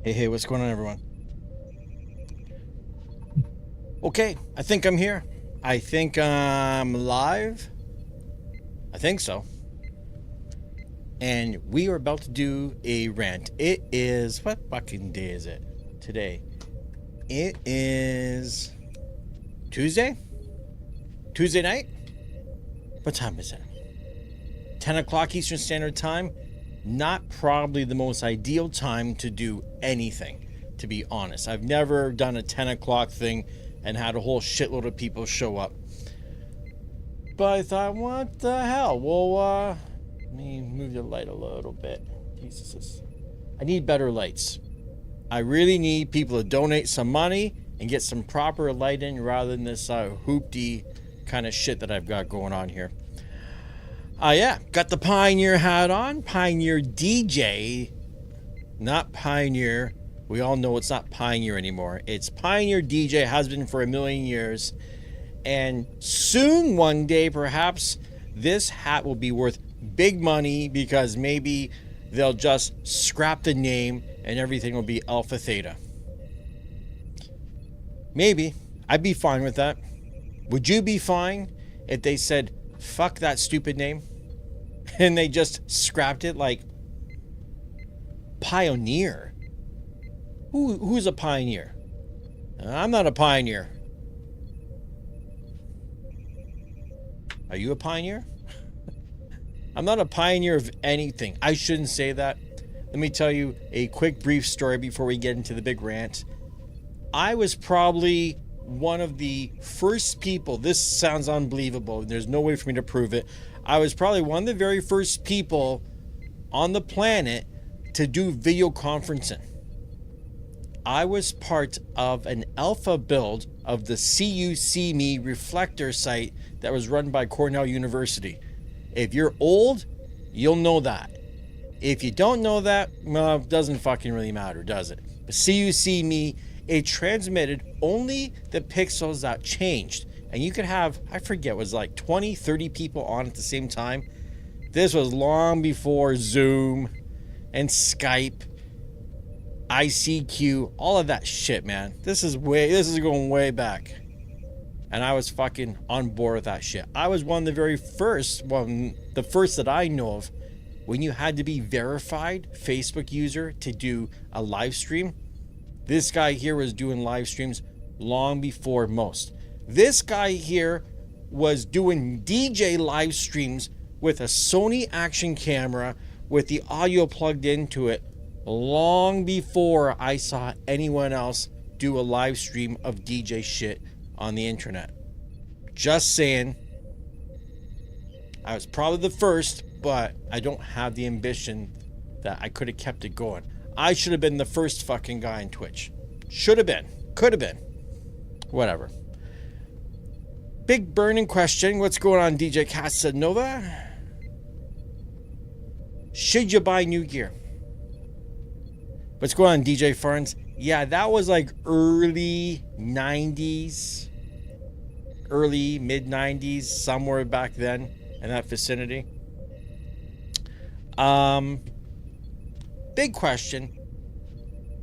Hey, what's going on, everyone? Okay, I think I'm here. I think I'm live. I think so. And we are about to do a rant. It is, what fucking day is it today? It is Tuesday? Tuesday night? What time is it? 10 o'clock Eastern Standard Time. Not probably the most ideal time to do anything, to be honest. I've never done a 10 o'clock thing and had a whole shitload of people show up. But I thought, what the hell? Well, let me move the light a little bit. Jesus. I need better lights. I really need people to donate some money and get some proper lighting rather than this hoopty kind of shit that I've got going on here. Yeah, got the Pioneer hat on. Pioneer DJ, not Pioneer. We all know it's not Pioneer anymore. It's Pioneer DJ, has been for a million years. And soon, one day, perhaps, this hat will be worth big money because maybe they'll just scrap the name and everything will be Alpha Theta. Maybe. I'd be fine with that. Would you be fine if they said, fuck that stupid name? And they just scrapped it like Pioneer. Who's a pioneer? I'm not a pioneer. Are you a pioneer? I'm not a pioneer of anything. I shouldn't say that. Let me tell you a quick brief story before we get into the big rant. I was probably one of the first people. This sounds unbelievable. There's no way for me to prove it. I was probably one of the very first people on the planet to do video conferencing. I was part of an alpha build of the See Me reflector site that was run by Cornell University. If you're old, you'll know that. If you don't know that, well, it doesn't fucking really matter, does it? But See Me, it transmitted only the pixels that changed. And you could have, I forget, it was like 20, 30 people on at the same time. This was long before Zoom and Skype, ICQ, all of that shit, man. This is going way back. And I was fucking on board with that shit. I was one of the very first, the first that I know of, when you had to be verified Facebook user to do a live stream. This guy here was doing live streams long before most. This guy here was doing DJ live streams with a Sony action camera with the audio plugged into it long before I saw anyone else do a live stream of DJ shit on the internet. Just saying. I was probably the first, but I don't have the ambition that I could have kept it going. I should have been the first fucking guy on Twitch. Should have been. Could have been. Whatever. Big burning question. What's going on, DJ Casanova? Should you buy new gear? What's going on, DJ Farns? Yeah, that was like early 90s. Early, mid 90s. Somewhere back then in that vicinity. Big question.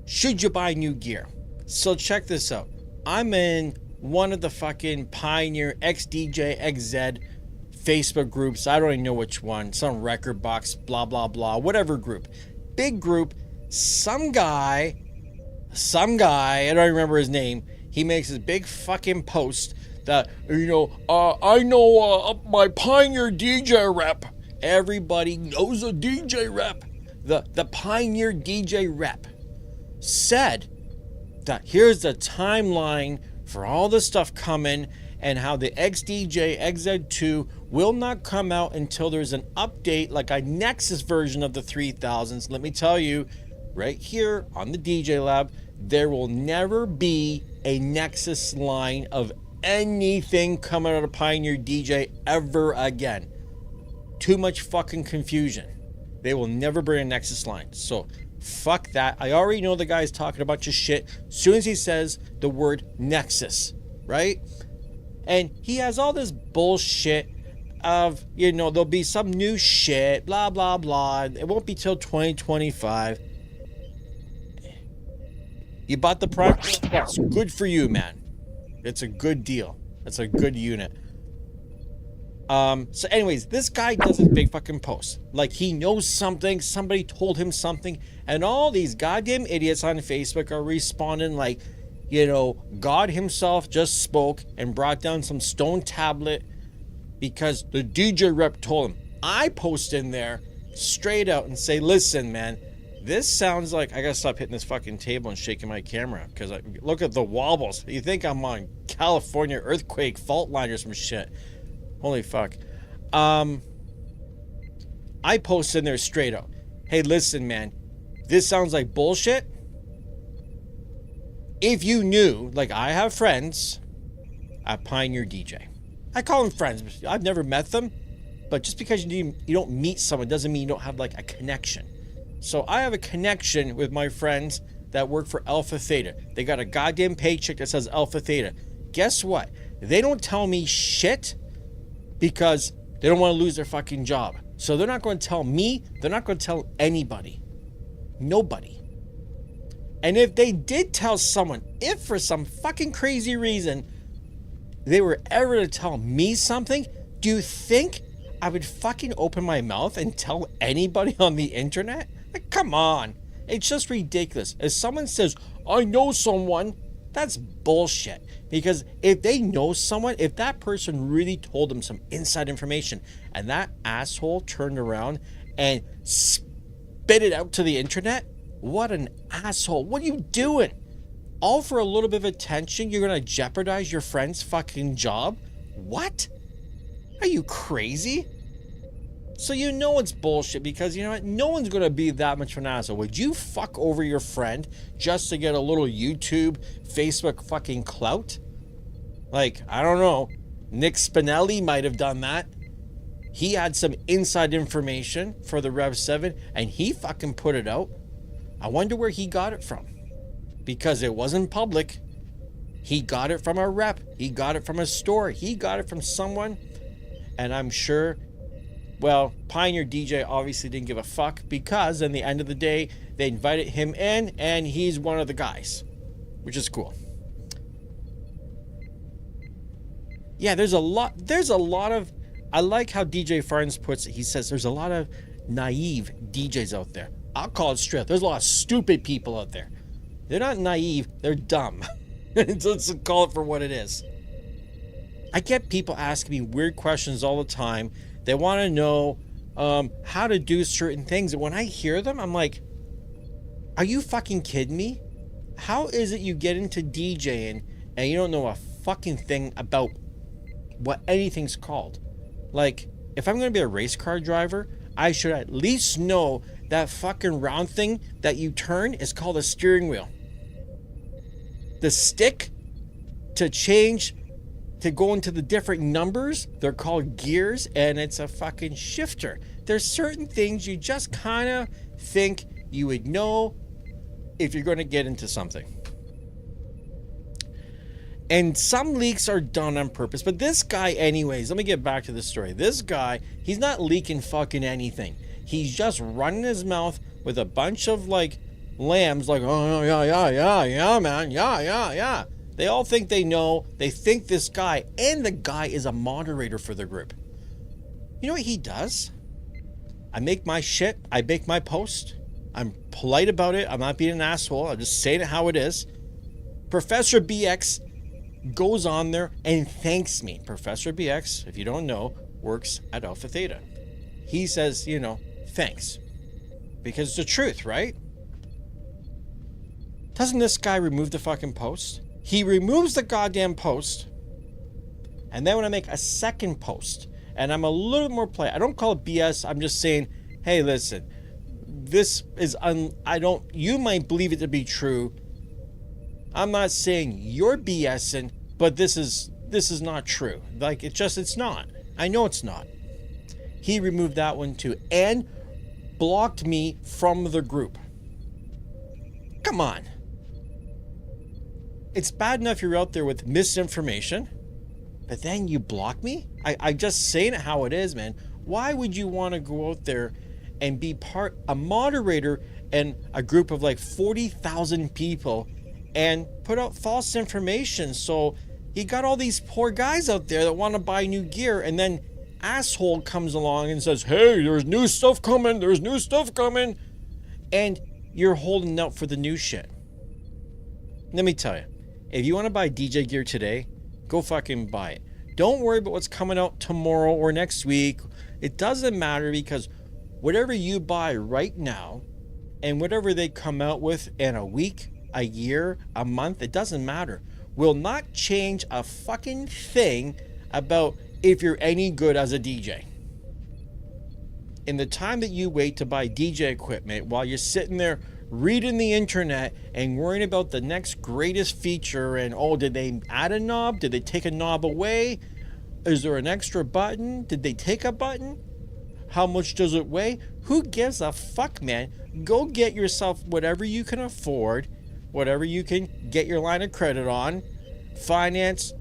Should you buy new gear? So check this out. I'm in one of the fucking Pioneer XDJ XZ Facebook groups. I don't even know which one. Some record box, blah, blah, blah. Whatever group. Big group. Some guy, I don't remember his name. He makes this big fucking post that, I know my Pioneer DJ rep. Everybody knows a DJ rep. The Pioneer DJ rep said that here's the timeline for all the stuff coming and how the XDJ XZ2 will not come out until there's an update, like a Nexus version of the 3000s. Let me tell you, right here on the TheDjLab, there will never be a Nexus line of anything coming out of Pioneer DJ ever again. Too much fucking confusion. They will never bring a Nexus line. So fuck that. I already know the guy's talking a bunch of shit as soon as he says the word Nexus, right? And he has all this bullshit of, there'll be some new shit, blah, blah, blah. It won't be till 2025. You bought the Prime? Yes, good for you, man. It's a good deal. It's a good unit. So anyways, this guy does his big fucking post. Like he knows something, somebody told him something, and all these goddamn idiots on Facebook are responding like, you know, God himself just spoke and brought down some stone tablet because the TheDjLab told him. I post in there straight out and say, listen, man, this sounds like, I gotta stop hitting this fucking table and shaking my camera because look at the wobbles. You think I'm on California earthquake fault line or some shit. Holy fuck. I post in there straight out. Hey, listen, man, this sounds like bullshit. If you knew, like I have friends at Pioneer DJ. I call them friends. I've never met them. But just because you don't meet someone doesn't mean you don't have like a connection. So I have a connection with my friends that work for Alpha Theta. They got a goddamn paycheck that says Alpha Theta. Guess what? They don't tell me shit because they don't want to lose their fucking job. So they're not going to tell me. They're not going to tell anybody. Nobody. And if they did tell someone, if for some fucking crazy reason they were ever to tell me something, do you think I would fucking open my mouth and tell anybody on the internet? Like, come on. It's just ridiculous. If someone says, I know someone, that's bullshit. Because if they know someone, if that person really told them some inside information and that asshole turned around and spit it out to the internet, what an asshole. What are you doing? All for a little bit of attention, you're going to jeopardize your friend's fucking job? What? Are you crazy? So you know it's bullshit because you know what? No one's going to be that much of an asshole. Would you fuck over your friend just to get a little YouTube, Facebook fucking clout? Like, I don't know. Nick Spinelli might have done that. He had some inside information for the Rev 7 and he fucking put it out. I wonder where he got it from. Because it wasn't public. He got it from a rep. He got it from a store. He got it from someone. And I'm sure, well, Pioneer DJ obviously didn't give a fuck because in the end of the day, they invited him in and he's one of the guys, which is cool. Yeah, there's a lot of, I like how DJ Farns puts it. He says there's a lot of naive DJs out there. I'll call it straight up. There's a lot of stupid people out there. They're not naive, they're dumb. Let's call it for what it is. I get people asking me weird questions all the time. They want to know how to do certain things. And when I hear them, I'm like, are you fucking kidding me? How is it you get into DJing and you don't know a fucking thing about what anything's called? Like, if I'm going to be a race car driver, I should at least know that fucking round thing that you turn is called a steering wheel. The stick to change, to go into the different numbers, they're called gears, and it's a fucking shifter. There's certain things you just kind of think you would know if you're going to get into something. And some leaks are done on purpose, but this guy anyways, let me get back to the story. This guy, he's not leaking fucking anything. He's just running his mouth with a bunch of like lambs like, oh yeah, man, yeah. They all think they know. They think this guy, and the guy is a moderator for the group. You know what he does? I make my shit. I make my post. I'm polite about it. I'm not being an asshole. I'm just saying it how it is. Professor BX goes on there and thanks me. Professor BX, if you don't know, works at Alpha Theta. He says, you know, thanks. Because it's the truth, right? Doesn't this guy remove the fucking post? He removes the goddamn post. And then when I make a second post, and I'm a little more polite, I don't call it BS. I'm just saying, hey, listen, this is, you might believe it to be true. I'm not saying you're BSing, but this is not true. Like, it's not. I know it's not. He removed that one too, and blocked me from the group. Come on. It's bad enough you're out there with misinformation, but then you block me? I just saying it how it is, man. Why would you want to go out there and be a moderator in a group of like 40,000 people and put out false information. So he got all these poor guys out there that want to buy new gear, and then asshole comes along and says, hey, there's new stuff coming, and you're holding out for the new shit. Let me tell you, if you want to buy DJ gear today, go fucking buy it. Don't worry about what's coming out tomorrow or next week. It doesn't matter, because whatever you buy right now and whatever they come out with in a week, a year, a month, it doesn't matter. Will not change a fucking thing about if you're any good as a DJ. In the time that you wait to buy DJ equipment while you're sitting there reading the internet and worrying about the next greatest feature and, oh, did they add a knob? Did they take a knob away? Is there an extra button? Did they take a button? How much does it weigh? Who gives a fuck, man? Go get yourself whatever you can afford, whatever you can get your line of credit on, finance,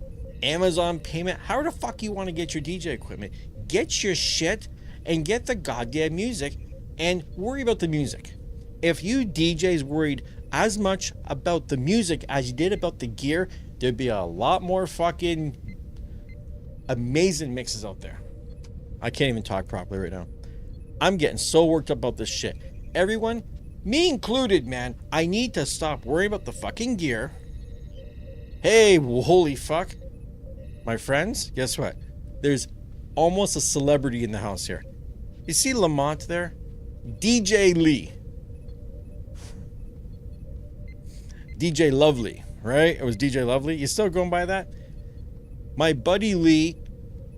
Amazon payment, however the fuck you want to get your DJ equipment. Get your shit and get the goddamn music and worry about the music. If you DJs worried as much about the music as you did about the gear, there'd be a lot more fucking amazing mixes out there. I can't even talk properly right now. I'm getting so worked up about this shit. Everyone, me included, man, I need to stop worrying about the fucking gear. Hey, holy fuck. My friends, guess what? There's almost a celebrity in the house here. You see Lamont there? DJ Lee. DJ Lovely, right? It was DJ Lovely. You still going by that? My buddy Lee,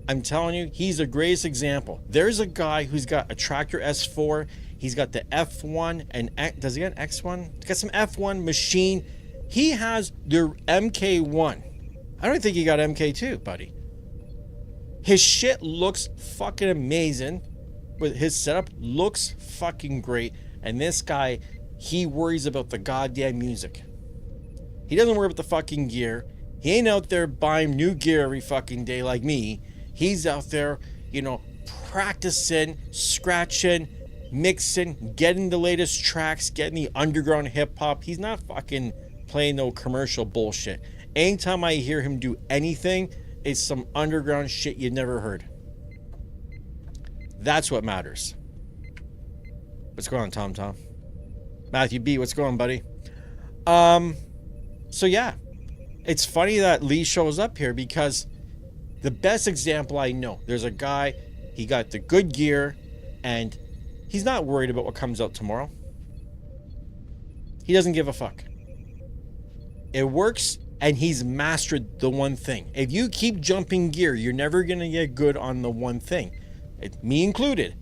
I'm telling you, he's the greatest example. There's a guy who's got a Tractor S4. He's got the F1 and does he got an X1? He's got some F1 machine. He has the MK1. I don't think he got MK2, buddy. His shit looks fucking amazing. With his setup looks fucking great. And this guy, he worries about the goddamn music. He doesn't worry about the fucking gear. He ain't out there buying new gear every fucking day like me. He's out there, practicing, scratching, mixing, getting the latest tracks, getting the underground hip hop. He's not fucking playing no commercial bullshit. Anytime I hear him do anything, it's some underground shit you never heard. That's what matters. What's going on, Tom? Matthew B, what's going on, buddy? So yeah, it's funny that Lee shows up here, because the best example I know, there's a guy, he got the good gear and he's not worried about what comes out tomorrow. He doesn't give a fuck. It works, and he's mastered the one thing. If you keep jumping gear, you're never going to get good on the one thing. Me included.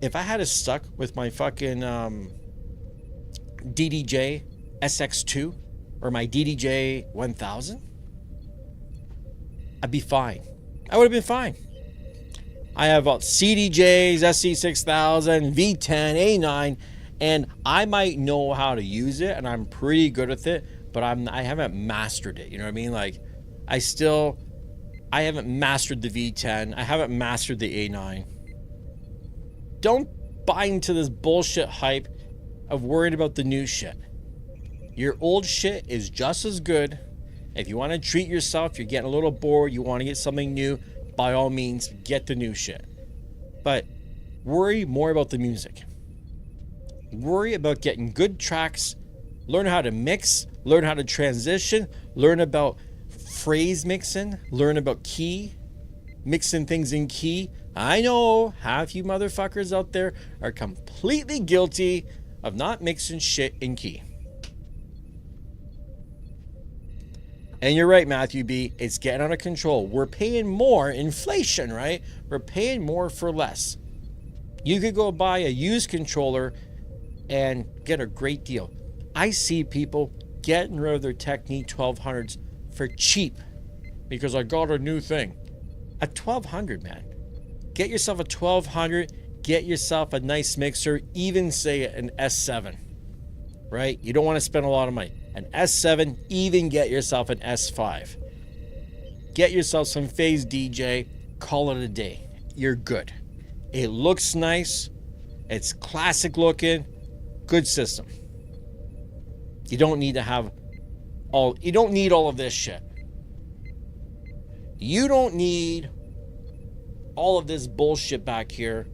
If I had stuck with my fucking DDJ SX2 or my DDJ 1000, I'd be fine. I would have been fine. I have CDJs, SC6000, V10, A9, and I might know how to use it, and I'm pretty good with it, but I haven't mastered it. You know what I mean? Like, I haven't mastered the V10. I haven't mastered the A9. Don't buy into this bullshit hype of worried about the new shit. Your old shit is just as good. If you want to treat yourself, you're getting a little bored, you want to get something new, by all means, get the new shit. But worry more about the music. Worry about getting good tracks, learn how to mix, learn how to transition, learn about phrase mixing, learn about key, mixing things in key. I know half you motherfuckers out there are completely guilty of not mixing shit in key. And you're right, Matthew B. It's getting out of control. We're paying more, inflation, right? We're paying more for less. You could go buy a used controller and get a great deal. I see people getting rid of their Technique 1200s for cheap because I got a new thing. A 1200, man. Get yourself a 1200, get yourself a nice mixer, even say an S7, right? You don't want to spend a lot of money. An S7, even get yourself an S5. Get yourself some phase DJ, call it a day. You're good. It looks nice. It's classic looking. Good system. You don't need to have You don't need all of this shit. You don't need all of this bullshit back here.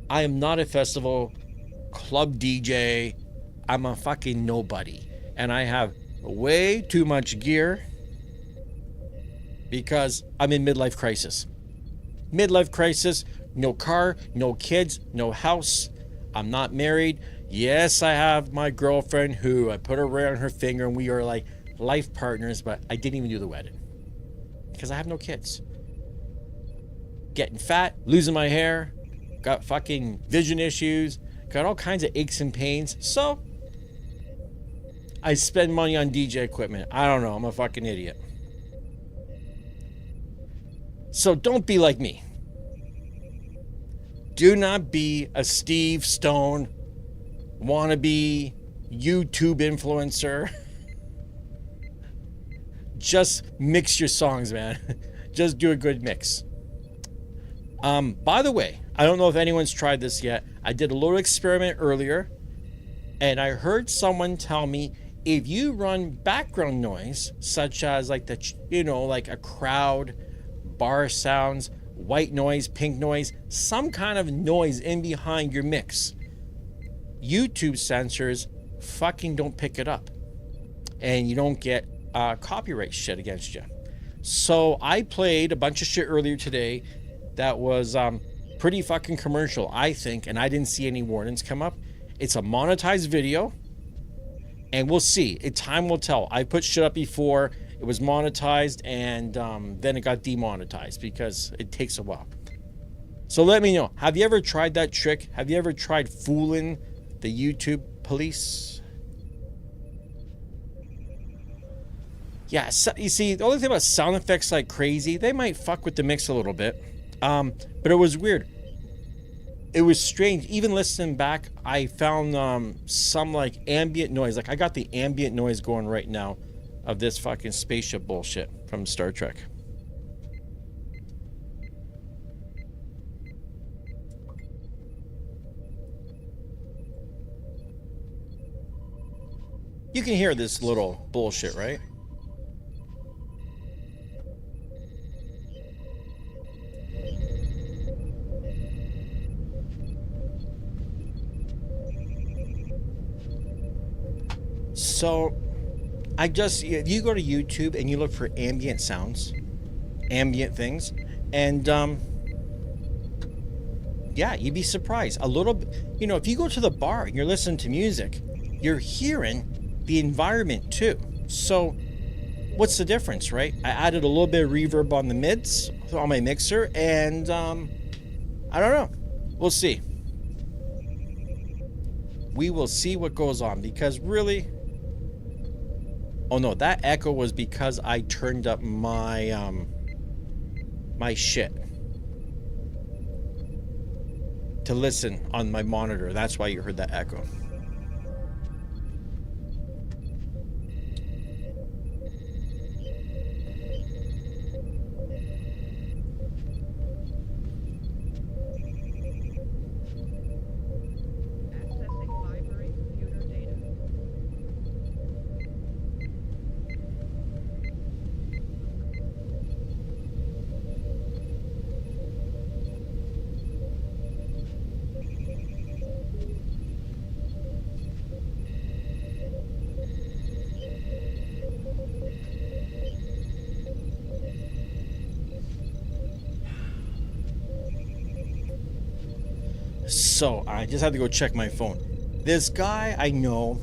I am not a festival club DJ. I'm a fucking nobody. And I have way too much gear because I'm in midlife crisis. Midlife crisis, no car, no kids, no house. I'm not married. Yes, I have my girlfriend who I put her ring on her finger and we are like life partners, but I didn't even do the wedding because I have no kids. Getting fat, losing my hair, got fucking vision issues, got all kinds of aches and pains. So I spend money on DJ equipment. I don't know. I'm a fucking idiot. So don't be like me. Do not be a Steve Stone wannabe YouTube influencer. Just mix your songs, man. Just do a good mix. By the way, I don't know if anyone's tried this yet. I did a little experiment earlier, and I heard someone tell me if you run background noise, such as like like a crowd, bar sounds, white noise, pink noise, some kind of noise in behind your mix, YouTube censors fucking don't pick it up, and you don't get copyright shit against you. So I played a bunch of shit earlier today that was pretty fucking commercial, I think, and I didn't see any warnings come up. It's a monetized video, and we'll see. Time will tell. I put shit up before. It was monetized, and then it got demonetized because it takes a while. So let me know. Have you ever tried that trick? Have you ever tried fooling the YouTube police? Yeah, so, you see, the only thing about sound effects like crazy, they might fuck with the mix a little bit. But it was weird. It was strange. Even listening back, I found some like ambient noise. Like I got the ambient noise going right now of this fucking spaceship bullshit from Star Trek. You can hear this little bullshit, right? So you go to YouTube and you look for ambient sounds, ambient things, and yeah, you'd be surprised. A little, if you go to the bar and you're listening to music, you're hearing the environment too. So what's the difference, right? I added a little bit of reverb on the mids on my mixer, and I don't know. We'll see. We will see what goes on, because really, oh no, that echo was because I turned up my my shit to listen on my monitor. That's why you heard that echo. So I just had to go check my phone. This guy I know,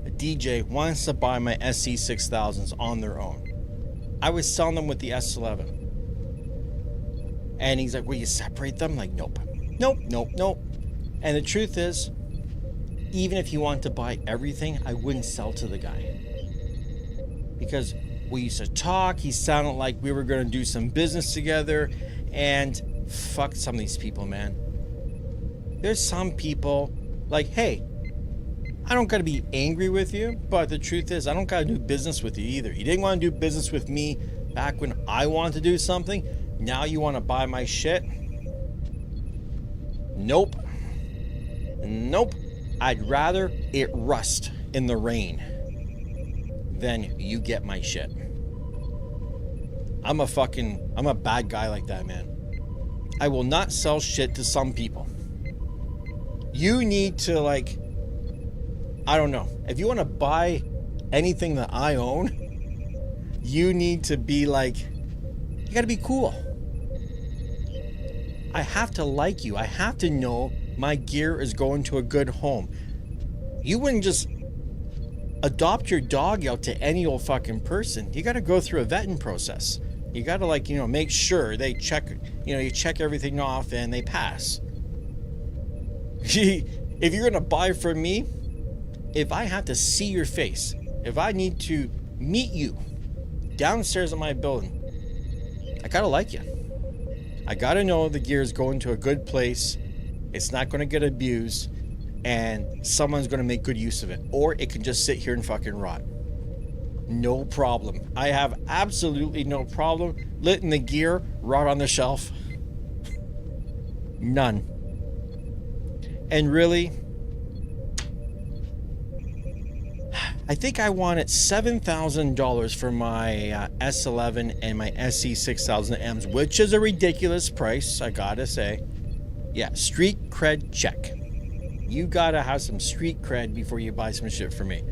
a DJ, wants to buy my SC6000s on their own. I was selling them with the S11. And he's like, will you separate them? I'm like, nope. Nope. And the truth is, even if you want to buy everything, I wouldn't sell to the guy. Because we used to talk, he sounded like we were going to do some business together, and fuck some of these people, man. There's some people like, hey, I don't got to be angry with you, but the truth is I don't got to do business with you either. You didn't want to do business with me back when I wanted to do something. Now you want to buy my shit? Nope. I'd rather it rust in the rain then you get my shit. I'm a bad guy like that, man. I will not sell shit to some people. You need to, like, I don't know. If you want to buy anything that I own, you need to be like, you got to be cool. I have to like you. I have to know my gear is going to a good home. You wouldn't just adopt your dog out to any old fucking person. You got to go through a vetting process. You got to, like, you know, make sure they check, you know, you check everything off and they pass. If you're going to buy from me, if I have to see your face, if I need to meet you downstairs in my building, I got to like you. I got to know the gear is going to a good place. It's not going to get abused and someone's going to make good use of it. Or it can just sit here and fucking rot. No problem. I have absolutely no problem letting the gear rot on the shelf. None. And really, I think I wanted $7,000 for my S11 and my SC6000Ms, which is a ridiculous price, I gotta say. Yeah, street cred check. You gotta have some street cred before you buy some shit for me.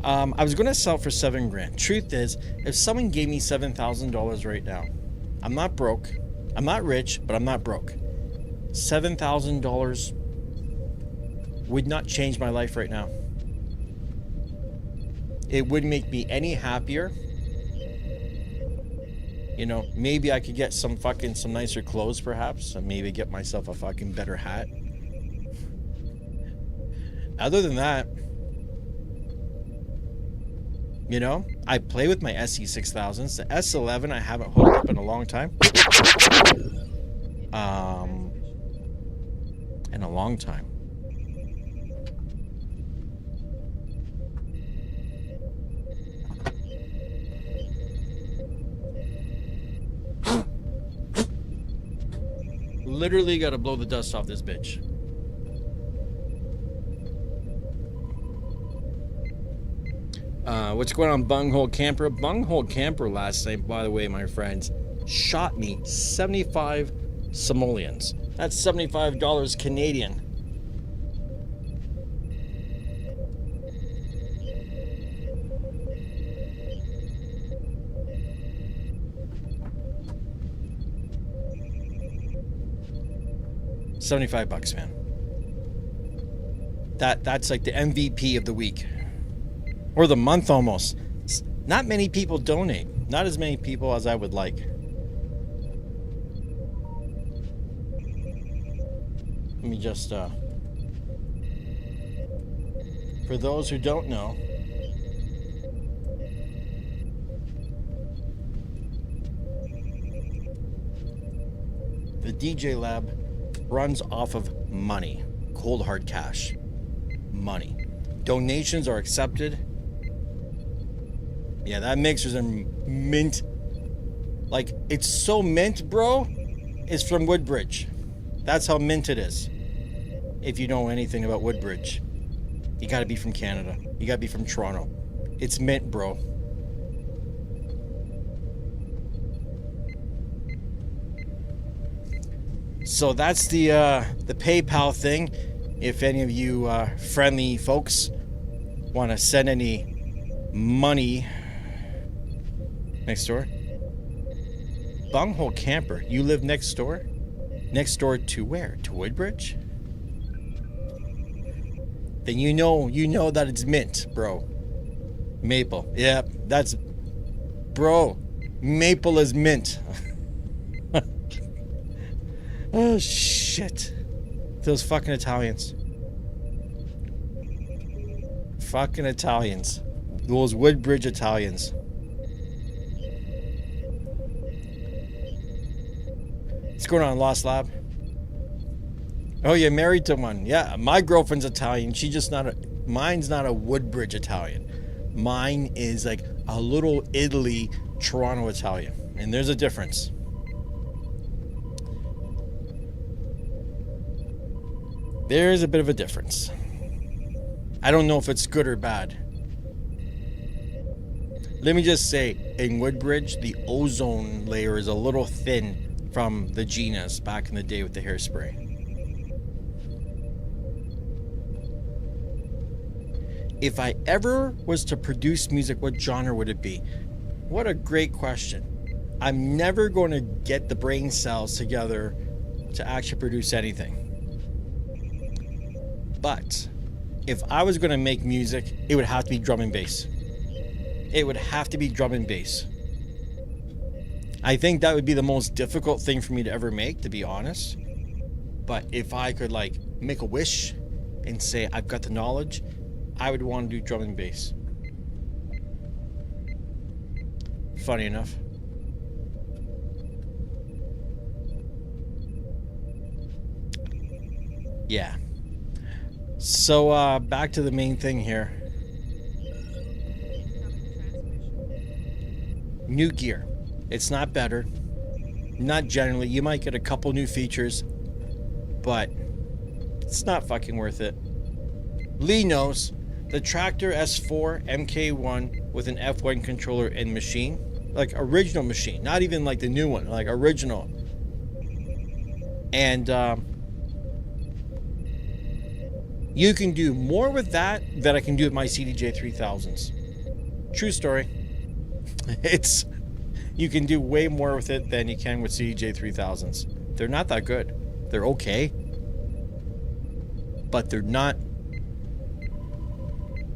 I was gonna sell for $7,000. Truth is, if someone gave me $7,000 right now, I'm not broke. I'm not rich, but I'm not broke. $7,000 would not change my life right now. It wouldn't make me any happier. You know, maybe I could get some nicer clothes perhaps, and maybe get myself a fucking better hat. Other than that, you know, I play with my SC6000s. The S11 I haven't hooked up in a long time. In a long time. Literally gotta blow the dust off this bitch. What's going on, Bunghole Camper? Bunghole Camper last night, by the way, my friends, shot me 75 simoleons. That's $75 Canadian. $75, man. That's like the MVP of the week. Or the month almost. Not many people donate. Not as many people as I would like. Let me just, for those who don't know, the TheDjLab runs off of money. Cold hard cash. Money. Donations are accepted. Yeah, that mixer's a mint. Like, it's so mint, bro. It's from Woodbridge. That's how mint it is. If you know anything about Woodbridge, you gotta be from Canada. You gotta be from Toronto. It's mint, bro. So that's the PayPal thing. If any of you friendly folks want to send any money next door. Bunghole Camper, you live next door? Next door to where? To Woodbridge? Then you know that it's mint, bro. Maple. Yeah, that's, bro. Maple is mint. Oh shit. Those fucking Italians. Fucking Italians. Those Woodbridge Italians. What's going on, Lost Lab? Oh, you're married to one. Yeah, my girlfriend's Italian. Mine's not a Woodbridge Italian. Mine is like a little Italy, Toronto Italian. And there's a difference. There's a bit of a difference. I don't know if it's good or bad. Let me just say, in Woodbridge, the ozone layer is a little thin from the Genus back in the day with the hairspray. If I ever was to produce music, what genre would it be? What a great question. I'm never going to get the brain cells together to actually produce anything. But if I was going to make music, it would have to be drum and bass. It would have to be drum and bass. I think that would be the most difficult thing for me to ever make, to be honest. But if I could like make a wish and say I've got the knowledge, I would want to do drum and bass. Funny enough. Yeah. So back to the main thing here. New gear. It's not better. Not generally. You might get a couple new features, but it's not fucking worth it. Lee knows. The Tractor S4 MK1 with an F1 controller and machine. Like original machine. Not even like the new one. Like original. And you can do more with that than I can do with my CDJ 3000s. True story. You can do way more with it than you can with CDJ 3000s. They're not that good. They're okay. But they're not,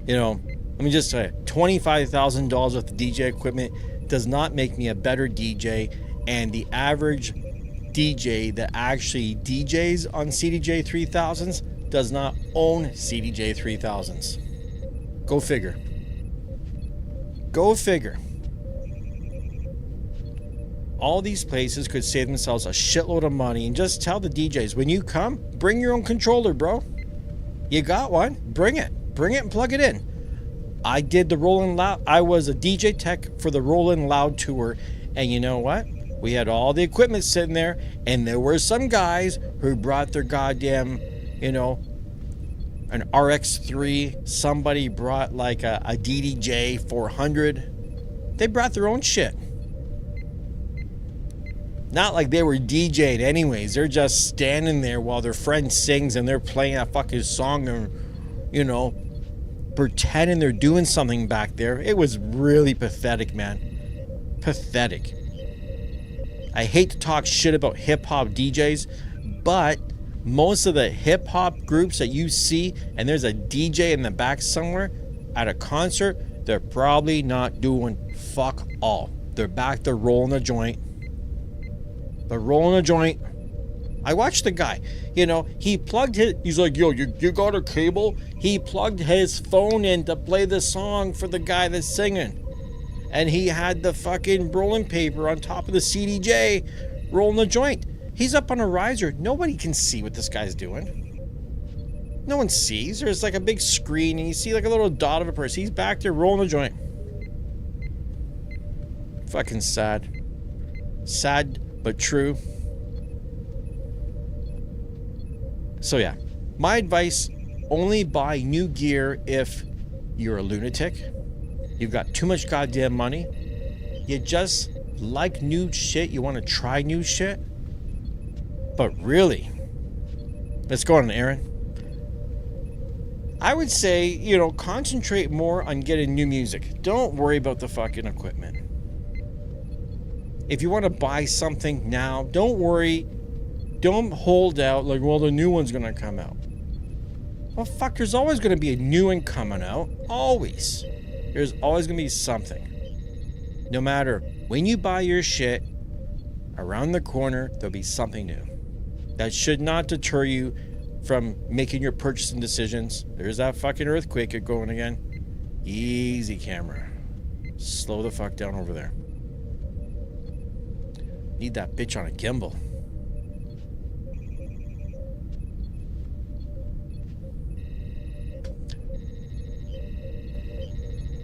you know, let me just say, $25,000 with the DJ equipment does not make me a better DJ, and the average DJ that actually DJs on CDJ 3000s does not own CDJ 3000s. Go figure. Go figure. All these places could save themselves a shitload of money and just tell the DJs, when you come, bring your own controller, bro. You got one? Bring it. Bring it and plug it in. I did the Rollin' Loud. I was a DJ tech for the Rollin' Loud tour, and you know what? We had all the equipment sitting there, and there were some guys who brought their goddamn, you know, an RX3. Somebody brought like a DDJ 400. They brought their own shit. Not like they were DJing anyways. They're just standing there while their friend sings and they're playing a fucking song and, you know, pretending they're doing something back there. It was really pathetic, man. Pathetic. I hate to talk shit about hip-hop DJs, but most of the hip-hop groups that you see and there's a DJ in the back somewhere at a concert, they're probably not doing fuck all. They're back there rolling a joint. They're rolling a joint. I watched the guy, you know, he plugged his, he's like, yo, you got a cable? He plugged his phone in to play the song for the guy that's singing. And he had the fucking rolling paper on top of the CDJ rolling the joint. He's up on a riser. Nobody can see what this guy's doing. No one sees. There's like a big screen and you see like a little dot of a person. He's back there rolling the joint. Fucking sad. Sad, but true. So yeah, my advice, only buy new gear if you're a lunatic, you've got too much goddamn money, you just like new shit, you want to try new shit. But really, let's go on, Aaron. I would say, you know, concentrate more on getting new music. Don't worry about the fucking equipment. If you want to buy something now, don't worry. Don't hold out like, well, the new one's going to come out. Well, fuck, there's always going to be a new one coming out. Always. There's always going to be something. No matter when you buy your shit, around the corner, there'll be something new. That should not deter you from making your purchasing decisions. There's that fucking earthquake going again. Easy, camera. Slow the fuck down over there. Need that bitch on a gimbal.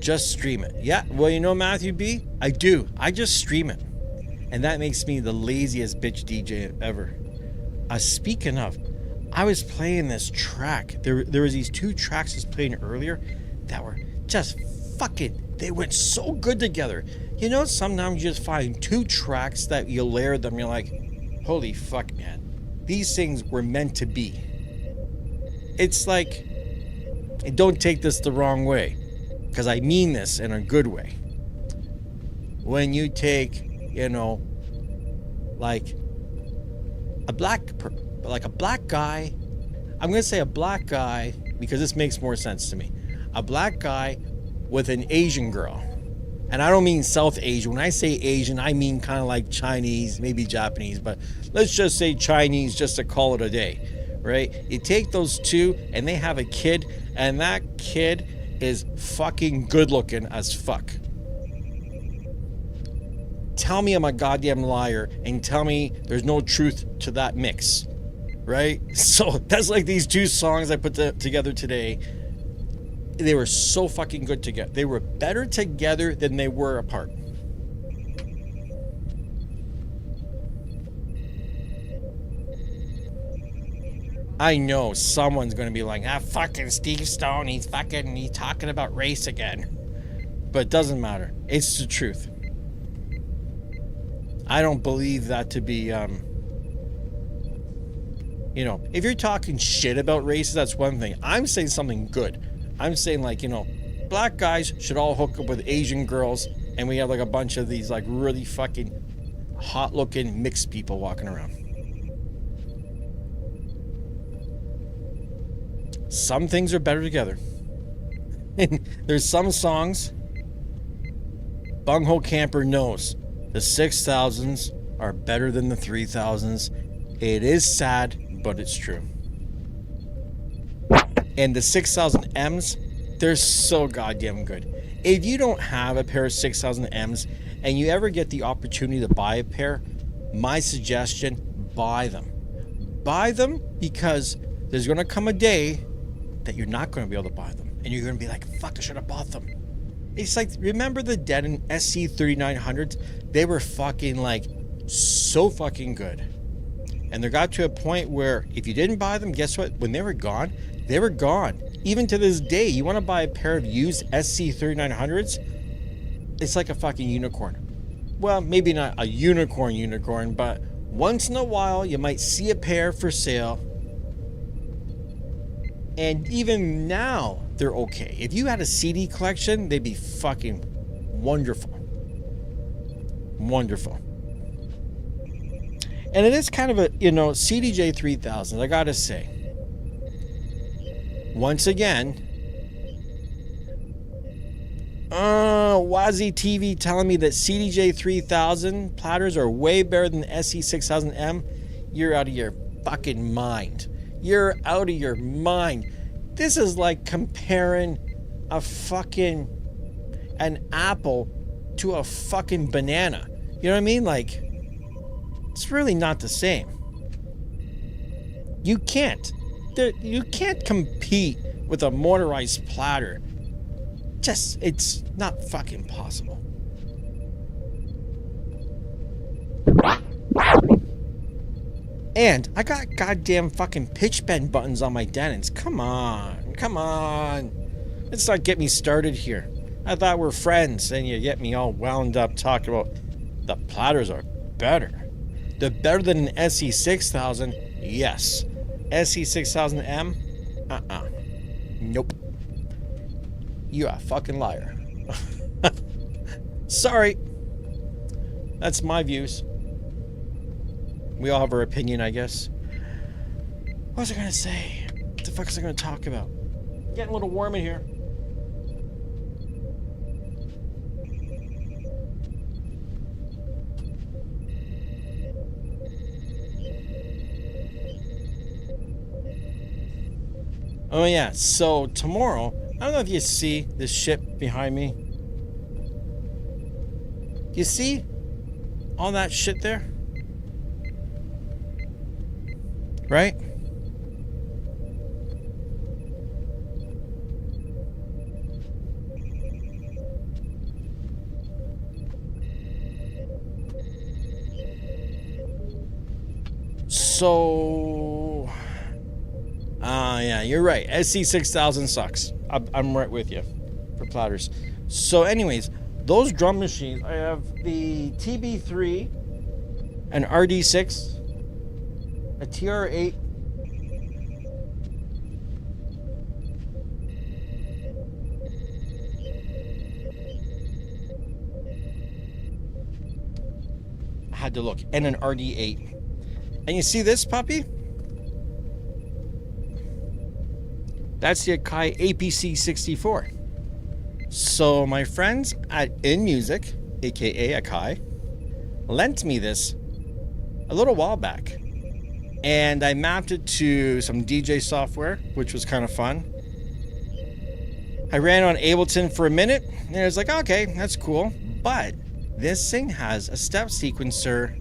Just stream it. Yeah, well, you know, Matthew B, I do. I just stream it. And that makes me the laziest bitch DJ ever. Speaking of, I was playing this track. There was these two tracks I was playing earlier that were just they went so good together. You know, sometimes you just find two tracks that you layer them, you're like, holy fuck, man. These things were meant to be. It's like, and don't take this the wrong way, because I mean this in a good way. When you take, you know, like a black guy, I'm going to say a black guy because this makes more sense to me. A black guy with an Asian girl. And I don't mean South Asian. When I say Asian, I mean kind of like Chinese, maybe Japanese, but let's just say Chinese just to call it a day, right? You take those two and they have a kid, and that kid is fucking good looking as fuck. Tell me I'm a goddamn liar and tell me there's no truth to that mix, right? So that's like these two songs I put together today. They were so fucking good together. They were better together than they were apart. I know someone's going to be like, fucking Steve Stone, he's talking about race again. But it doesn't matter. It's the truth. I don't believe that to be, you know, if you're talking shit about races, that's one thing. I'm saying something good. I'm saying, like, you know, black guys should all hook up with Asian girls, and we have like a bunch of these like really fucking hot looking mixed people walking around. Some things are better together. And there's some songs Bunghole Camper knows the 6000s are better than the 3000s. It is sad, but it's true. And the 6000Ms, they're so goddamn good. If you don't have a pair of 6000Ms and you ever get the opportunity to buy a pair, my suggestion, buy them. Buy them because there's going to come a day that you're not going to be able to buy them. And you're going to be like, fuck, I should have bought them. It's like, remember the Denon SC3900s? They were fucking like so fucking good. And they got to a point where if you didn't buy them, guess what? When they were gone, they were gone. Even to this day, you want to buy a pair of used SC3900s? It's like a fucking unicorn. Well, maybe not a unicorn, but once in a while, you might see a pair for sale. And even now, they're okay. If you had a CD collection, they'd be fucking wonderful. Wonderful. And it is kind of a, you know, CDJ 3000, I gotta say. Once again, Wazzy TV telling me that CDJ 3000 platters are way better than the SC6000M. You're out of your fucking mind. You're out of your mind. This is like comparing an apple to a fucking banana. You know what I mean? Like, it's really not the same. You can't. You can't compete with a motorized platter. It's not fucking possible. And I got goddamn fucking pitch bend buttons on my Denons. Come on. Let's not get me started here. I thought we're friends, and you get me all wound up talking about the platters are better. They're better than an SC6000, yes. SC6000M? Nope. You're a fucking liar. Sorry. That's my views. We all have our opinion, I guess. What was I gonna say? What the fuck was I gonna talk about? Getting a little warm in here. Oh yeah, so tomorrow, I don't know if you see this shit behind me. You see all that shit there? Right? So, yeah, you're right. SC6000 sucks. I'm right with you for platters. So anyways, those drum machines, I have the TB3, an RD6, a TR8, I had to look, and an RD8. And you see this puppy? That's the Akai APC 64. So my friends at In Music, aka Akai, lent me this a little while back. And I mapped it to some DJ software, which was kind of fun. I ran on Ableton for a minute, and I was like, okay, that's cool. But this thing has a step sequencer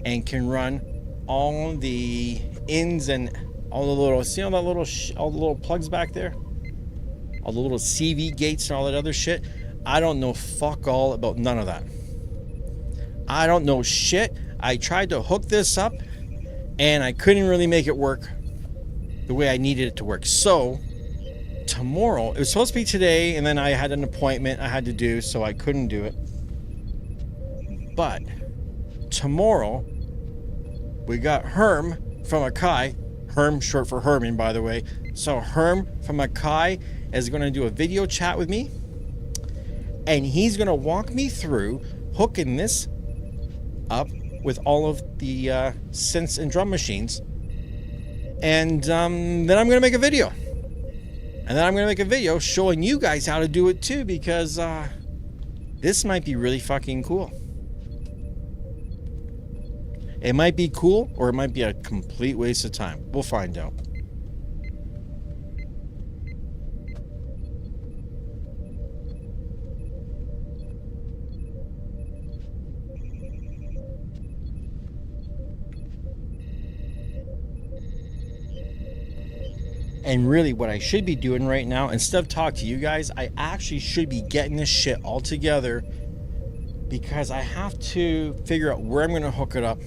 and can run all the ins and all the little, see all that little, all the little plugs back there? All the little CV gates and all that other shit. I don't know fuck all about none of that. I don't know shit. I tried to hook this up and I couldn't really make it work the way I needed it to work. So tomorrow, it was supposed to be today, and then I had an appointment I had to do, so I couldn't do it. But tomorrow, we got Herm from Akai. Herm, short for Herman, by the way. So Herm from Akai is going to do a video chat with me, and he's going to walk me through hooking this up with all of the synths and drum machines. And then I'm going to make a video. And then I'm going to make a video showing you guys how to do it too, because this might be really fucking cool. It might be cool, or it might be a complete waste of time. We'll find out. And really what I should be doing right now, instead of talking to you guys, I actually should be getting this shit all together, because I have to figure out where I'm going to hook it up.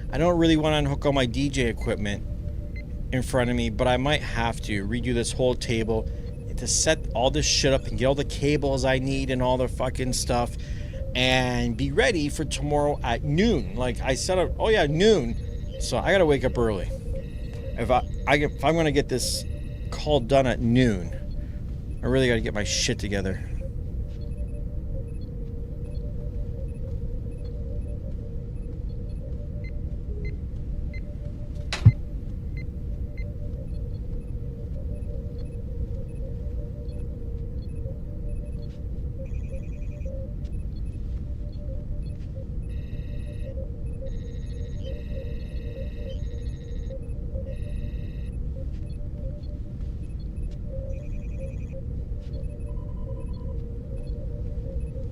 I don't really want to unhook all my DJ equipment in front of me, but I might have to redo this whole table to set all this shit up and get all the cables I need and all the fucking stuff, and be ready for tomorrow at noon. Like I set up, oh yeah, noon. So I got to wake up early. If I'm going to get this call done at noon, I really got to get my shit together.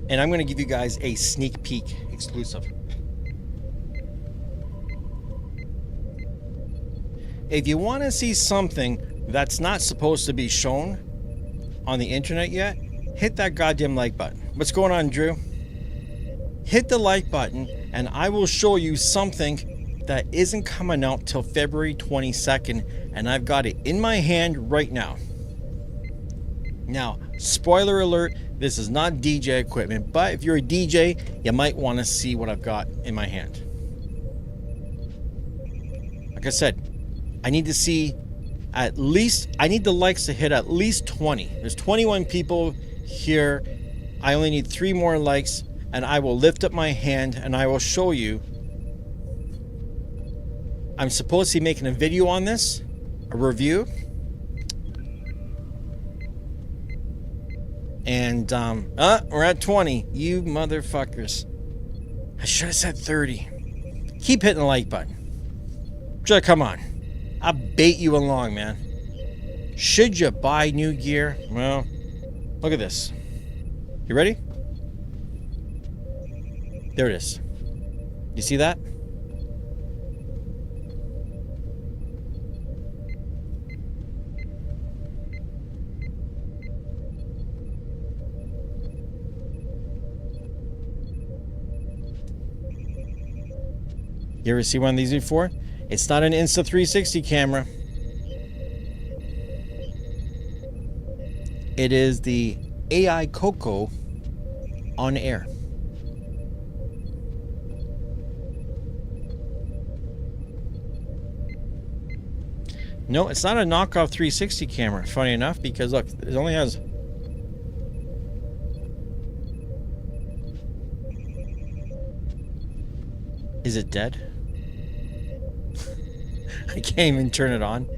And I'm going to give you guys a sneak peek exclusive. If you want to see something that's not supposed to be shown on the internet yet, hit that goddamn like button. What's going on, Drew? Hit the like button and I will show you something that isn't coming out till February 22nd, and I've got it in my hand right now. Now, spoiler alert, this is not DJ equipment, but if you're a DJ, you might want to see what I've got in my hand. Like I said, I need to see at least, I need the likes to hit at least 20. There's 21 people here. I only need 3 more likes, and I will lift up my hand and I will show you. I'm supposed to be making a video on this, a review. And, we're at 20. You motherfuckers. I should have said 30. Keep hitting the like button. Just come on. I'll bait you along, man. Should you buy new gear? Well, look at this. You ready? There it is. You see that? You ever see one of these before? It's not an Insta360 camera. It is the AI Coco on air. No, it's not a knockoff 360 camera, funny enough, because look, it only has... Is it dead? I can't even turn it on.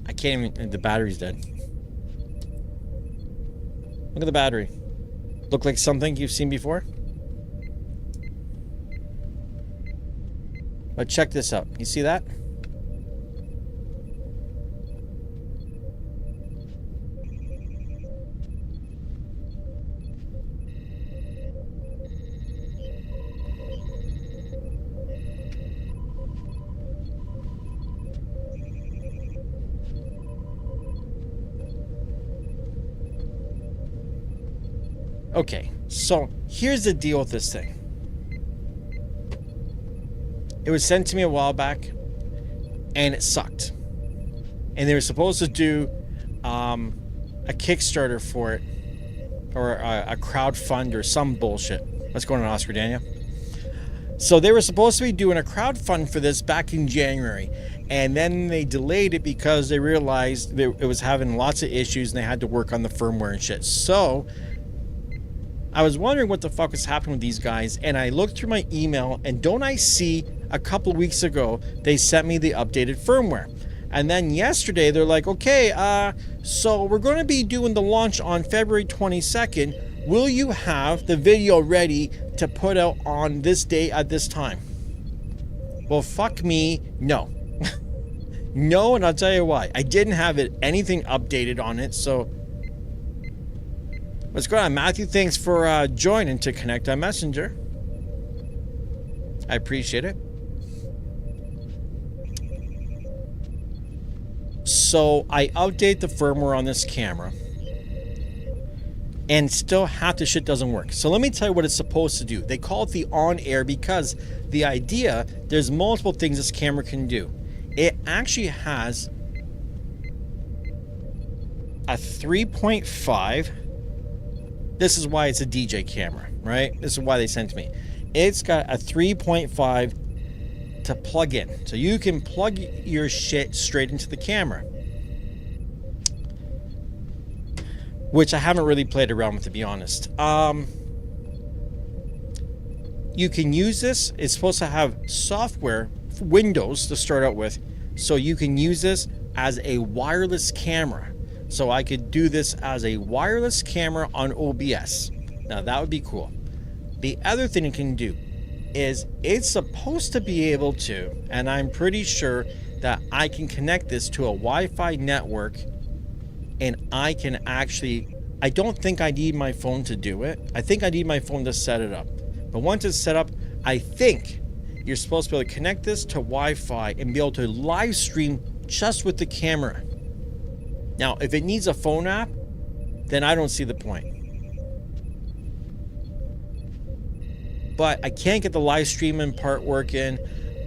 I can't even... The battery's dead. Look at the battery. Look like something you've seen before? But check this out. You see that? Okay, so here's the deal with this thing. It was sent to me a while back, and it sucked. And they were supposed to do a Kickstarter for it, or a crowdfund or some bullshit. What's going on, Oscar Daniel? So they were supposed to be doing a crowdfund for this back in January, and then they delayed it because they realized that it was having lots of issues and they had to work on the firmware and shit. So I was wondering what the fuck was happening with these guys, and I looked through my email, and don't I see a couple weeks ago they sent me the updated firmware. And then yesterday they're like, okay, so we're going to be doing the launch on February 22nd. Will you have the video ready to put out on this day at this time? Well, fuck me, no. No, and I'll tell you why. I didn't have anything updated on it, so... What's going on, Matthew? Thanks for joining to Connect on Messenger. I appreciate it. So I update the firmware on this camera, and still half the shit doesn't work. So let me tell you what it's supposed to do. They call it the on-air because the idea, there's multiple things this camera can do. It actually has a 3.5. This is why it's a DJ camera, right? This is why they sent it to me. It's got a 3.5 to plug in. So you can plug your shit straight into the camera. Which I haven't really played around with, to be honest. You can use this. It's supposed to have software, Windows to start out with. So you can use this as a wireless camera. So I could do this as a wireless camera on OBS. Now that would be cool. The other thing it can do is it's supposed to be able to, and I'm pretty sure that I can connect this to a Wi-Fi network, and I can actually, I don't think I need my phone to do it. I think I need my phone to set it up. But once it's set up, I think you're supposed to be able to connect this to Wi-Fi and be able to live stream just with the camera. Now, if it needs a phone app, then I don't see the point. But I can't get the live streaming part working.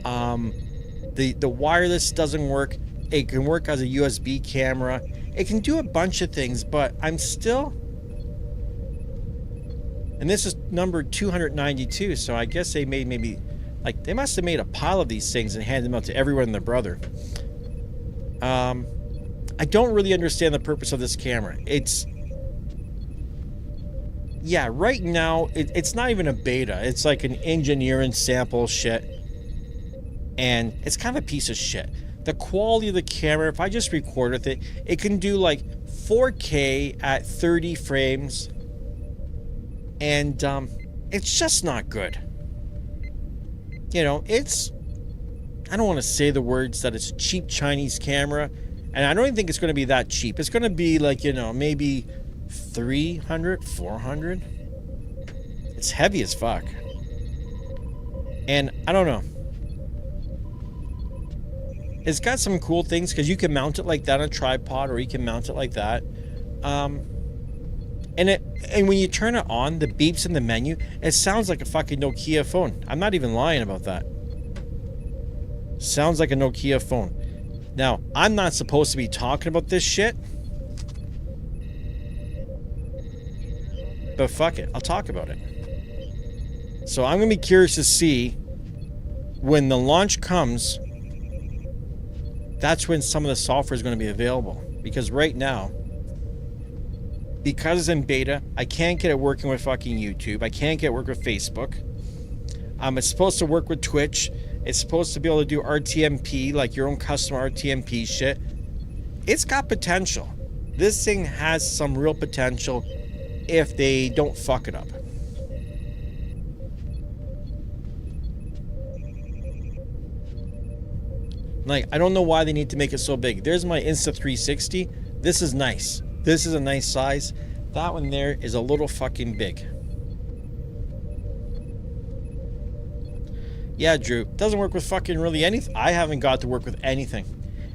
The wireless doesn't work. It can work as a USB camera. It can do a bunch of things, but I'm still... And this is number 292, so I guess they made maybe... Like, they must have made a pile of these things and handed them out to everyone and their brother. I don't really understand the purpose of this camera. It's... Yeah, right now, it's not even a beta. It's like an engineering sample shit. And it's kind of a piece of shit. The quality of the camera, if I just record with it, it can do like 4K at 30 frames. And it's just not good. You know, it's... I don't want to say the words that it's a cheap Chinese camera. And I don't even think it's going to be that cheap. It's going to be like, you know, maybe 300, 400. It's heavy as fuck. And I don't know. It's got some cool things because you can mount it like that on a tripod, or you can mount it like that. And when you turn it on, the beeps in the menu, it sounds like a fucking Nokia phone. I'm not even lying about that. Sounds like a Nokia phone. Now, I'm not supposed to be talking about this shit, But fuck it, I'll talk about it. So I'm going to be curious to see when the launch comes, that's when some of the software is going to be available. Because right now, because it's in beta, I can't get it working with fucking YouTube. I can't get it work with Facebook. It's supposed to work with Twitch. It's supposed to be able to do RTMP, like your own custom RTMP shit. It's got potential. This thing has some real potential if they don't fuck it up. Like, I don't know why they need to make it so big. There's my Insta360. This is nice. This is a nice size. That one there is a little fucking big. Yeah, Drew. Doesn't work with fucking really anything. I haven't got to work with anything.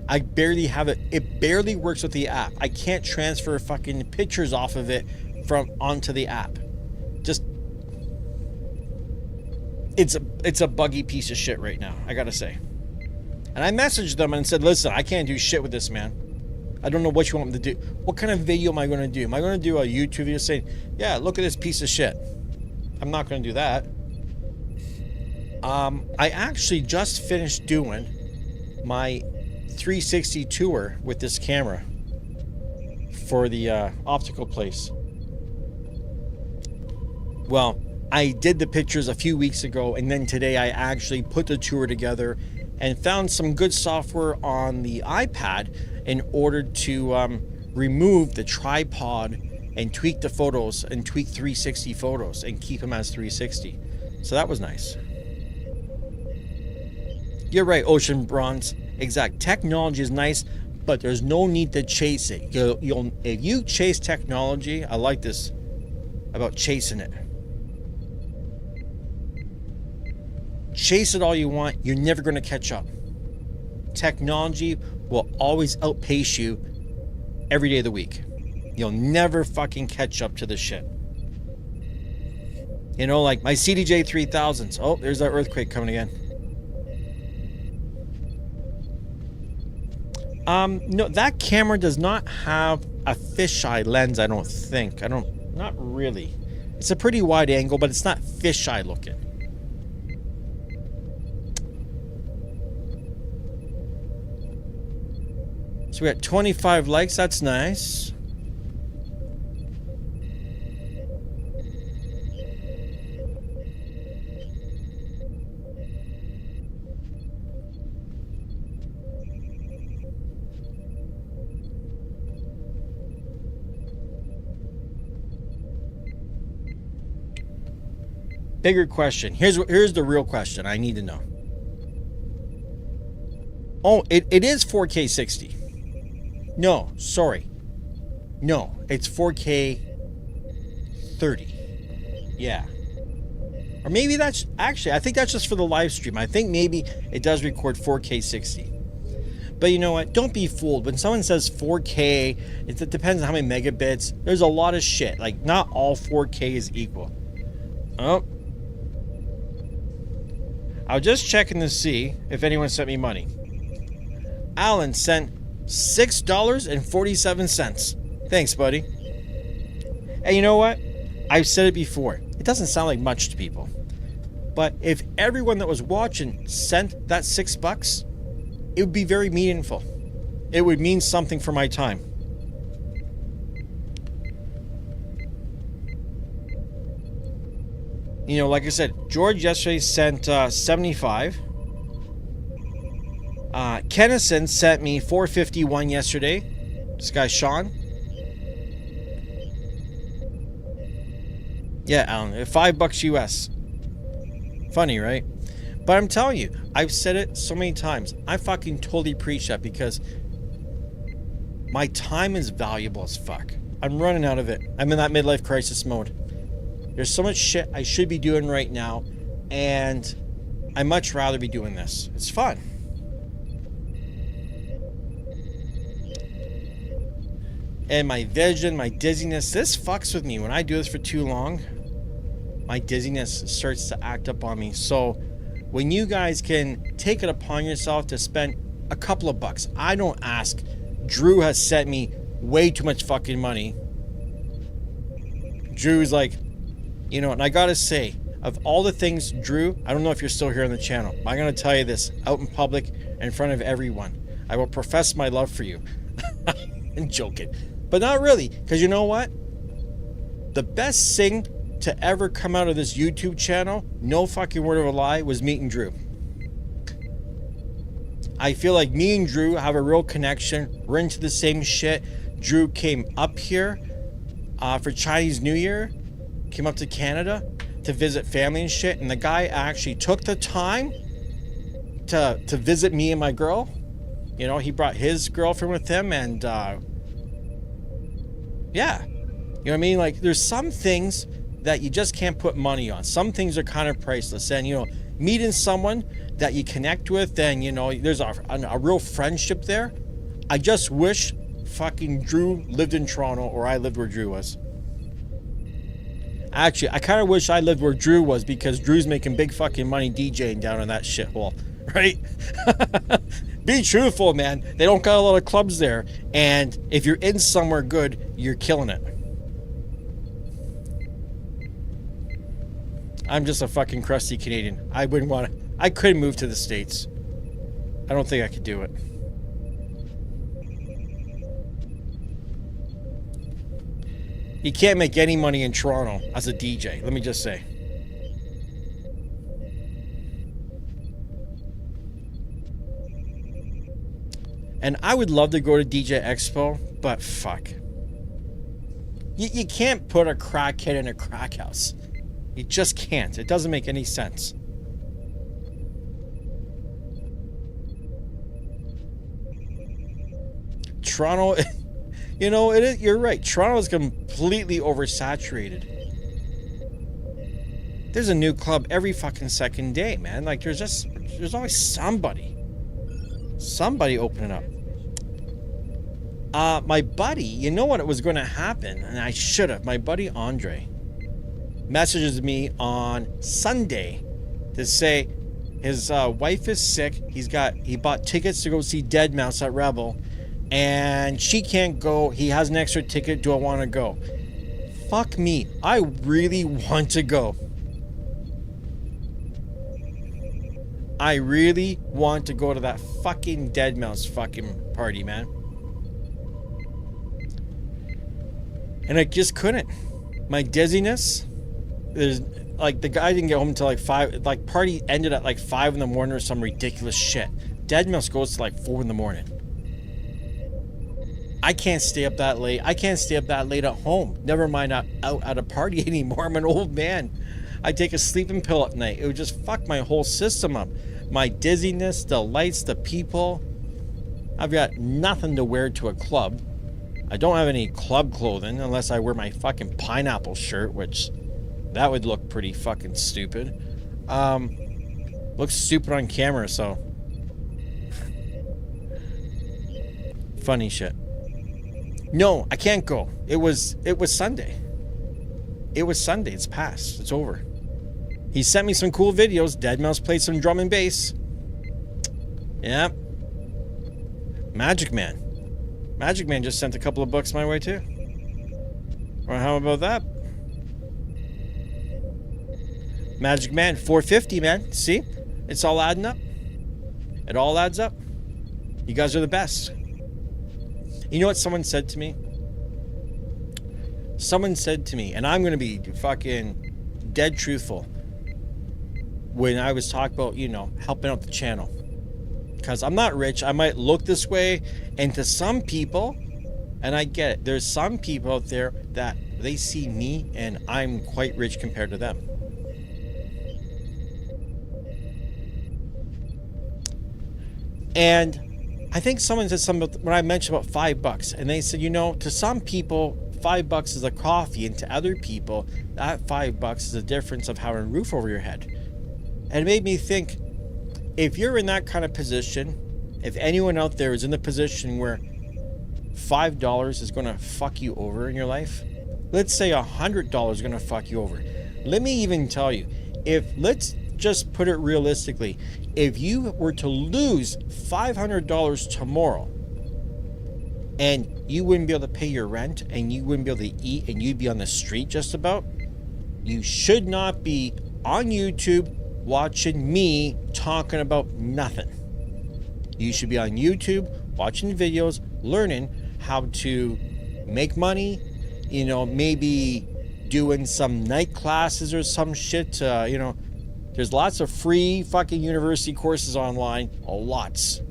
I barely have it. It barely works with the app. I can't transfer fucking pictures off of it from onto the app. Just, it's a buggy piece of shit right now, I gotta say. And I messaged them and said, listen, I can't do shit with this, man. I don't know what you want me to do. What kind of video am I going to do? Am I going to do a YouTube video saying, yeah, look at this piece of shit? I'm not going to do that. I actually just finished doing my 360 tour with this camera for the optical place. Well, I did the pictures a few weeks ago, and then today I actually put the tour together and found some good software on the iPad in order to remove the tripod and tweak the photos and tweak 360 photos and keep them as 360. So that was nice. You're right, Ocean Bronze. Exact. Technology is nice, but there's no need to chase it. If you chase technology, I like this about chasing it. Chase it all you want, you're never going to catch up. Technology will always outpace you every day of the week. You'll never fucking catch up to the shit. You know, like my CDJ 3000s. Oh, there's that earthquake coming again. No, that camera does not have a fisheye lens, I don't think. Not really. It's a pretty wide angle, but it's not fisheye looking. So we got 25 likes, that's nice. Bigger question. Here's the real question I need to know. Oh, it is 4K 60. No, sorry. No, it's 4K 30. Yeah. Or maybe that's actually, I think that's just for the live stream. I think maybe it does record 4K 60. But you know what? Don't be fooled. When someone says 4K, it depends on how many megabits. There's a lot of shit. Like, not all 4K is equal. Oh. I was just checking to see if anyone sent me money. Alan sent $6.47. Thanks, buddy. And you know what? I've said it before. It doesn't sound like much to people. But if everyone that was watching sent that $6, it would be very meaningful. It would mean something for my time. You know, like I said, George yesterday sent 75. Kennison sent me 451 yesterday. This guy Sean. Yeah, Alan, $5 US. Funny, right? But I'm telling you, I've said it so many times. I fucking totally preach that because my time is valuable as fuck. I'm running out of it. I'm in that midlife crisis mode. There's so much shit I should be doing right now, and I'd much rather be doing this. It's fun. And my vision, my dizziness, this fucks with me. When I do this for too long, my dizziness starts to act up on me. So when you guys can take it upon yourself to spend a couple of bucks, I don't ask. Drew has sent me way too much fucking money. Drew's like, you know, and I gotta say, of all the things, Drew, I don't know if you're still here on the channel, but I'm gonna tell you this out in public, in front of everyone. I will profess my love for you. I'm joking, but not really, because you know what? The best thing to ever come out of this YouTube channel, no fucking word of a lie, was meeting Drew. I feel like me and Drew have a real connection. We're into the same shit. Drew came up here for Chinese New Year, came up to Canada to visit family and shit, and the guy actually took the time to visit me and my girl. You know, he brought his girlfriend with him, and yeah, you know what I mean? Like, there's some things that you just can't put money on. Some things are kind of priceless, and you know, meeting someone that you connect with, and you know, there's a real friendship there. I just wish fucking Drew lived in Toronto, or I lived where Drew was. Actually, I kind of wish I lived where Drew was, because Drew's making big fucking money DJing down in that shithole, right? Be truthful, man. They don't got a lot of clubs there, and if you're in somewhere good, you're killing it. I'm just a fucking crusty Canadian. I wouldn't want to. I couldn't move to the States. I don't think I could do it. You can't make any money in Toronto as a DJ, let me just say. And I would love to go to DJ Expo, but fuck. You can't put a crackhead in a crack house. You just can't. It doesn't make any sense. Toronto, you know, it is, you're right. Toronto is completely oversaturated. There's a new club every fucking second day, man. Like, there's always somebody opening up. My buddy, you know what, it was going to happen, and I should have. My buddy Andre messages me on Sunday to say his wife is sick. He bought tickets to go see Deadmau5 at Rebel, and she can't go. He has an extra ticket. Do I want to go? Fuck me. I really want to go. I really want to go to that fucking Deadmau5 fucking party, man. And I just couldn't. My dizziness, there's like, the guy didn't get home until like 5, like party ended at like 5 in the morning or some ridiculous shit. Deadmau5 goes to like 4 in the morning. I can't stay up that late. I can't stay up that late at home. Never mind out at a party anymore. I'm an old man. I take a sleeping pill at night. It would just fuck my whole system up. My dizziness, the lights, the people. I've got nothing to wear to a club. I don't have any club clothing unless I wear my fucking pineapple shirt, which that would look pretty fucking stupid. Looks stupid on camera, so. Funny shit. No, I can't go. It was Sunday. It was Sunday. It's past. It's over. He sent me some cool videos. Deadmau5 played some drum and bass. Yeah. Magic Man just sent a couple of bucks my way too. Well, how about that? Magic Man, $4.50, man. See? It's all adding up. It all adds up. You guys are the best. You know what someone said to me? Someone said to me, and I'm going to be fucking dead truthful, when I was talking about, you know, helping out the channel. Because I'm not rich. I might look this way, and to some people, and I get it, there's some people out there that they see me and I'm quite rich compared to them. And I think someone said something when I mentioned about $5, and they said, you know, to some people $5 is a coffee, and to other people that $5 is the difference of having a roof over your head. And it made me think, if you're in that kind of position, if anyone out there is in the position where $5 is going to fuck you over in your life, let's say $100 is going to fuck you over. Let me even tell you, let's just put it realistically, if you were to lose $500 tomorrow, and you wouldn't be able to pay your rent, and you wouldn't be able to eat, and you'd be on the street just about, you should not be on YouTube watching me talking about nothing. You should be on YouTube watching videos, learning how to make money, you know, maybe doing some night classes or some shit. You know, there's lots of free fucking university courses online. Lots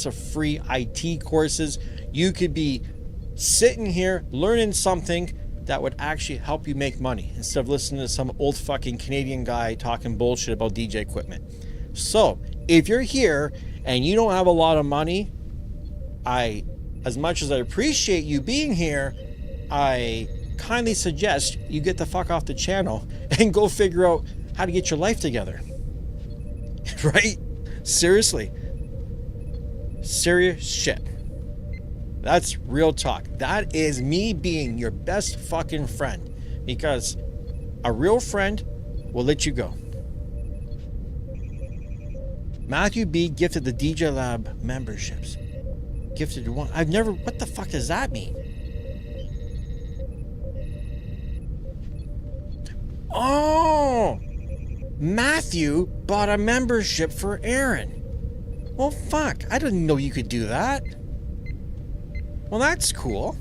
of free IT courses. You could be sitting here learning something that would actually help you make money instead of listening to some old fucking Canadian guy talking bullshit about DJ equipment. So if you're here and you don't have a lot of money, as much as I appreciate you being here, I kindly suggest you get the fuck off the channel and go figure out how to get your life together. Right? Seriously. Serious shit. That's real talk. That is me being your best fucking friend, because a real friend will let you go. Matthew B gifted the TheDjLab memberships. Gifted one. I've never. What the fuck does that mean? Oh, Matthew bought a membership for Aaron. Well, fuck. I didn't know you could do that. Well, that's cool.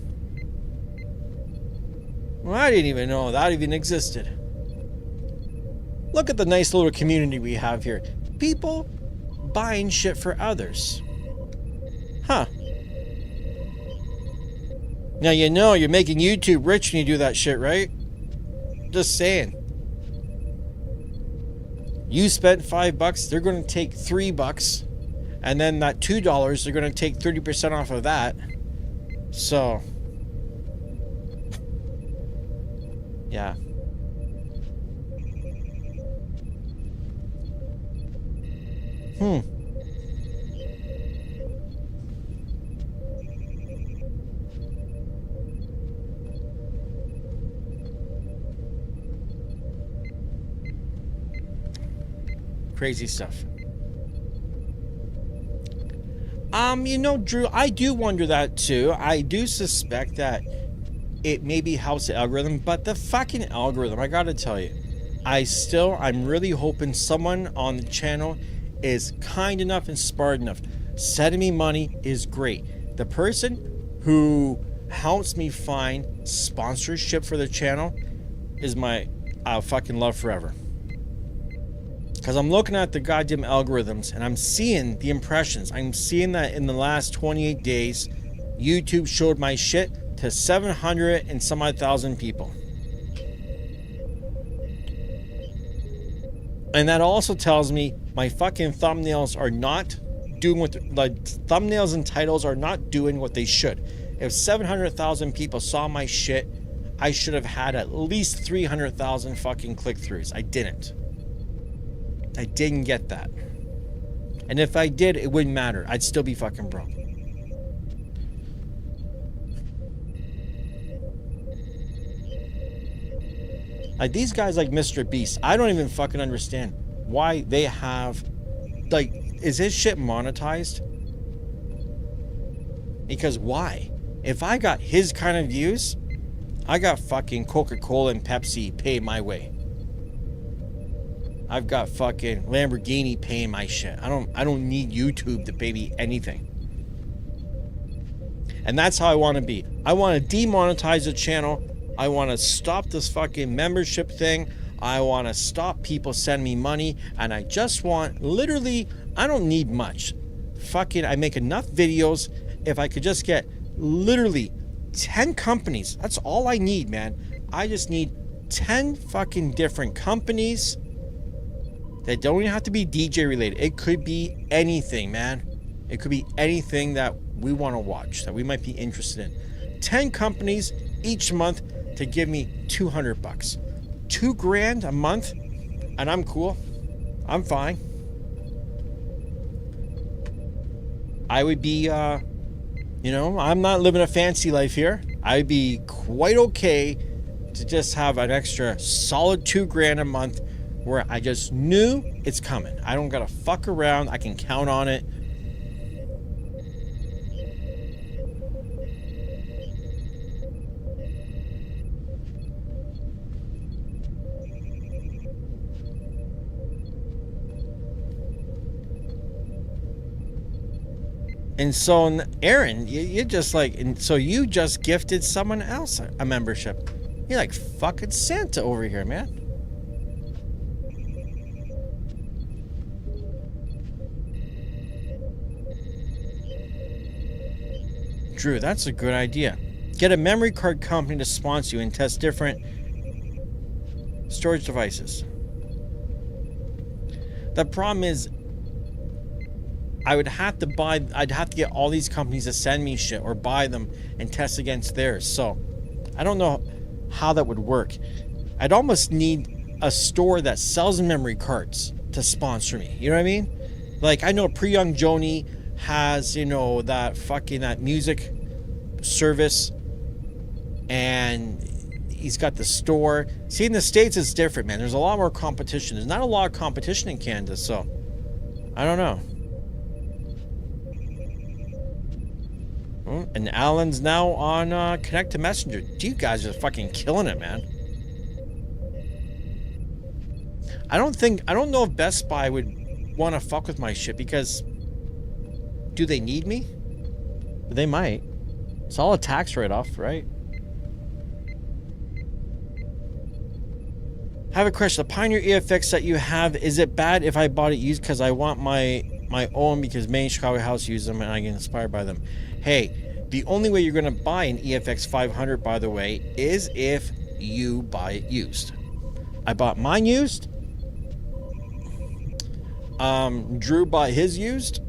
Well, I didn't even know that even existed. Look at the nice little community we have here. People buying shit for others. Huh. Now, you know you're making YouTube rich when you do that shit, right? Just saying. You spent $5, they're going to take $3, and then that $2, they're going to take 30% off of that. So, yeah. Crazy stuff. You know, Drew, I do wonder that too. I do suspect that it maybe helps the algorithm, but the fucking algorithm, I gotta tell you, I'm really hoping someone on the channel is kind enough and smart enough. Sending me money is great. The person who helps me find sponsorship for the channel is my fucking love forever. Because I'm looking at the goddamn algorithms and I'm seeing the impressions. I'm seeing that in the last 28 days, YouTube showed my shit to 700 and some odd thousand people. And that also tells me my fucking thumbnails are not doing what the thumbnails and titles are not doing what they should. If 700,000 people saw my shit, I should have had at least 300,000 fucking click-throughs. I didn't. I didn't get that. And if I did, it wouldn't matter. I'd still be fucking broke. Like these guys like Mr. Beast, I don't even fucking understand why they have, like, is his shit monetized? Because why? If I got his kind of views, I got fucking Coca-Cola and Pepsi pay my way. I've got fucking Lamborghini paying my shit. I don't need YouTube to pay me anything. And that's how I want to be. I want to demonetize the channel. I want to stop this fucking membership thing. I want to stop people sending me money. And I just want, literally, I don't need much. Fucking, I make enough videos. If I could just get literally 10 companies. That's all I need, man. I just need 10 fucking different companies. They don't even have to be DJ related. It could be anything, man. It could be anything that we want to watch, that we might be interested in. 10 companies each month to give me $200. $2,000 a month, and I'm cool. I'm fine. I would be, you know, I'm not living a fancy life here. I'd be quite okay to just have an extra solid $2,000 a month where I just knew it's coming. I don't gotta fuck around. I can count on it. And so, Aaron, you just like, and so you just gifted someone else a membership. You're like fucking Santa over here, man. Drew, that's a good idea. Get a memory card company to sponsor you and test different storage devices. The problem is, I'd have to get all these companies to send me shit or buy them and test against theirs. So, I don't know how that would work. I'd almost need a store that sells memory cards to sponsor me. You know what I mean? Like, I know Pre-Young Joni has, you know, that music service, and he's got the store. See, in the States, it's different, man. There's a lot more competition. There's not a lot of competition in Canada, so I don't know. And Alan's now on Connect to Messenger. You guys are fucking killing it, man. I don't know if Best Buy would want to fuck with my shit, because do they need me? They might. It's all a tax write-off, right? I have a question. The Pioneer EFX that you have, is it bad if I bought it used because I want my own, because main Chicago House use them and I get inspired by them? Hey, the only way you're going to buy an EFX 500, by the way, is if you buy it used. I bought mine used. Drew bought his used.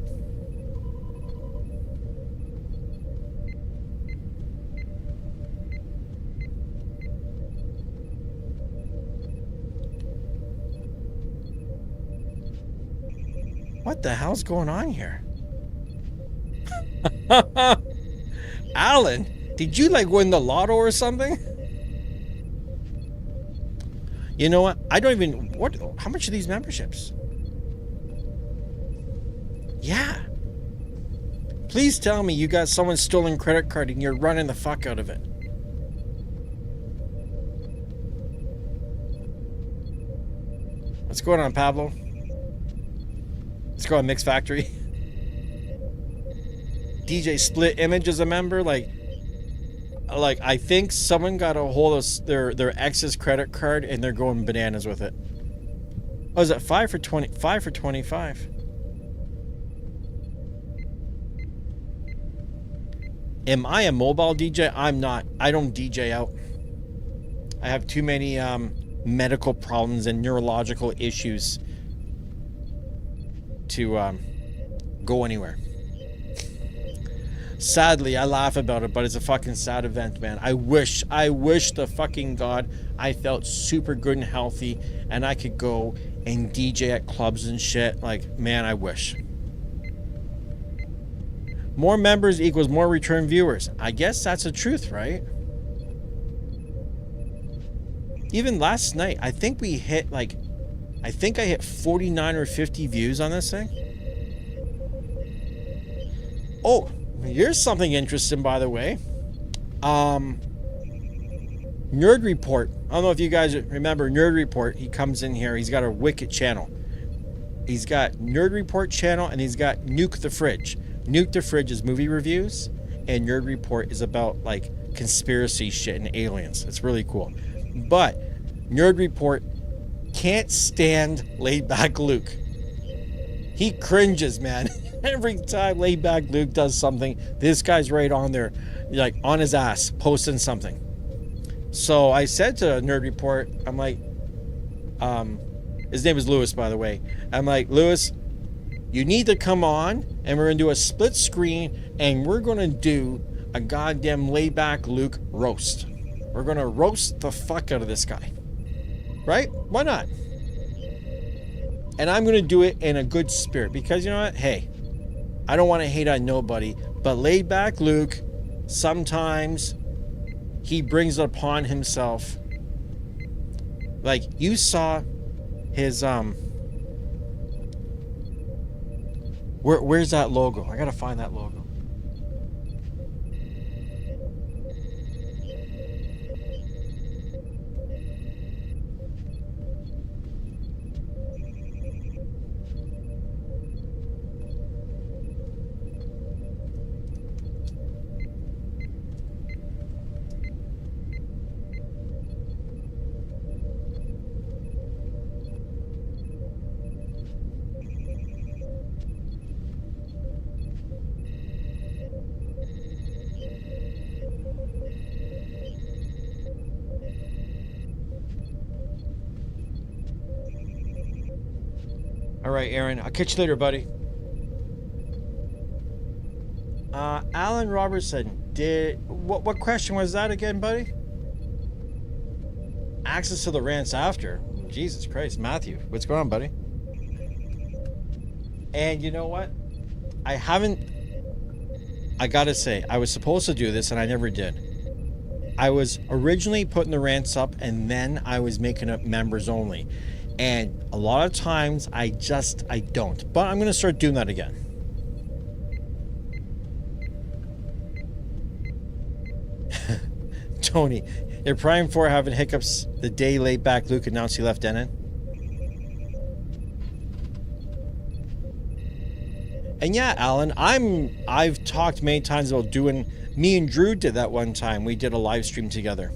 What the hell's going on here? Alan, did you like win the lotto or something? You know what? I don't even... How much are these memberships? Yeah. Please tell me you got someone's stolen credit card and you're running the fuck out of it. What's going on, Pablo? Let's go on Mix Factory. DJ Split Image is a member. Like I think someone got a hold of their ex's credit card and they're going bananas with it. Oh, is it 5 for 20? 5 for 25. Am I a mobile DJ? I'm not. I don't DJ out. I have too many medical problems and neurological issues to go anywhere. Sadly, I laugh about it, but it's a fucking sad event, man. I wish the fucking God I felt super good and healthy and I could go and DJ at clubs and shit. Like, man, I wish. More members equals more return viewers. I guess that's the truth, right? Even last night, I think we hit like... I think I hit 49 or 50 views on this thing. Oh, here's something interesting, by the way. Nerd Report. I don't know if you guys remember Nerd Report. He comes in here. He's got a wicked channel. He's got Nerd Report channel and he's got Nuke the Fridge. Nuke the Fridge is movie reviews and Nerd Report is about like conspiracy shit and aliens. It's really cool. But Nerd Report can't stand Laid Back Luke. He cringes, man. Every time Laid Back Luke does something, this guy's right on there, like on his ass, posting something. So I said to Nerd Report, I'm like, his name is Lewis, by the way. I'm like, Lewis, you need to come on and we're going to do a split screen and we're going to do a goddamn Laid Back Luke roast. We're going to roast the fuck out of this guy. Right? Why not? And I'm going to do it in a good spirit because, you know what? Hey, I don't want to hate on nobody, but Laid Back Luke, sometimes he brings it upon himself. Like, you saw his, where's that logo? I got to find that logo. All right, Aaron. I'll catch you later, buddy. Alan Robertson, what question was that again, buddy? Access to the rants after. Jesus Christ, Matthew, what's going on, buddy? And you know what? I gotta say, I was supposed to do this and I never did. I was originally putting the rants up and then I was making up members only. And a lot of times I don't. But I'm gonna start doing that again. Tony, you're prime for having hiccups the day laid back Luke announced he left Denon. And yeah, Alan, I've talked many times about doing, me and Drew did that one time. We did a live stream together.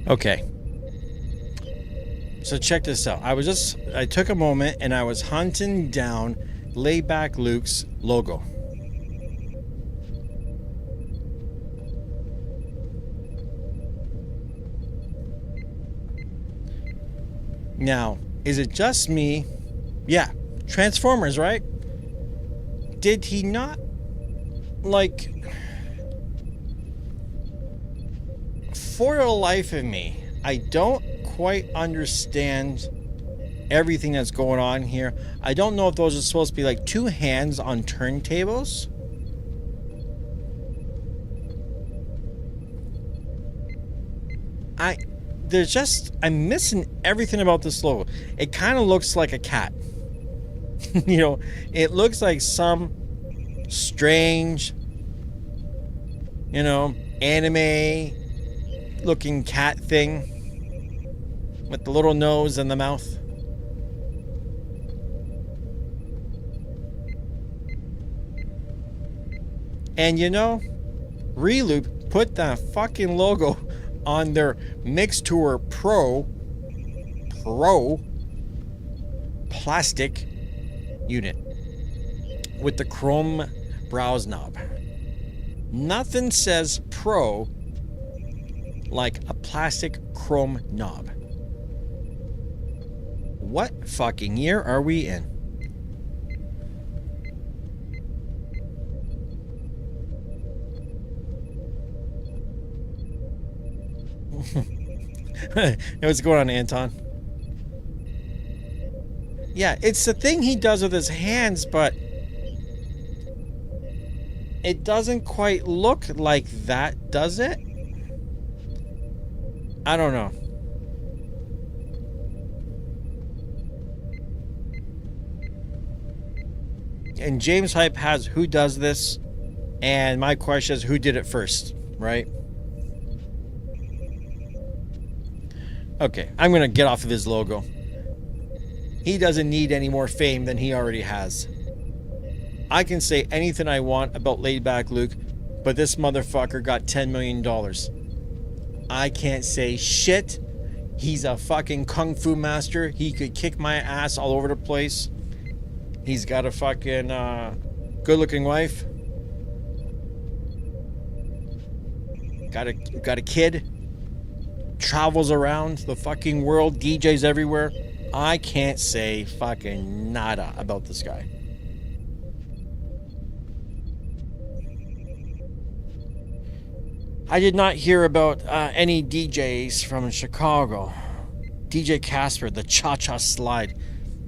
Okay. So check this out. I took a moment and I was hunting down Layback Luke's logo. Now, is it just me? Yeah, Transformers, right? Did he not, like, for the life of me, I don't quite understand everything that's going on here. I don't know if those are supposed to be like two hands on turntables. I'm missing everything about this logo. It kind of looks like a cat. You know, it looks like some strange, you know, anime looking cat thing with the little nose and the mouth. And you know, Reloop put that fucking logo on their Mixtour Pro plastic unit with the chrome browse knob. Nothing says Pro like a plastic chrome knob. What fucking year are we in? What's going on, Anton? Yeah, it's the thing he does with his hands, but it doesn't quite look like that, does it? I don't know. And James Hype has who does this, and my question is who did it first, right? Okay, I'm gonna get off of his logo. He doesn't need any more fame than he already has. I can say anything I want about Laidback Luke, but this motherfucker got $10 million. I can't say shit. He's a fucking kung fu master. He could kick my ass all over the place. He's got a fucking good-looking wife. Got a kid. Travels around the fucking world. DJs everywhere. I can't say fucking nada about this guy. I did not hear about any DJs from Chicago. DJ Casper, the Cha-Cha Slide.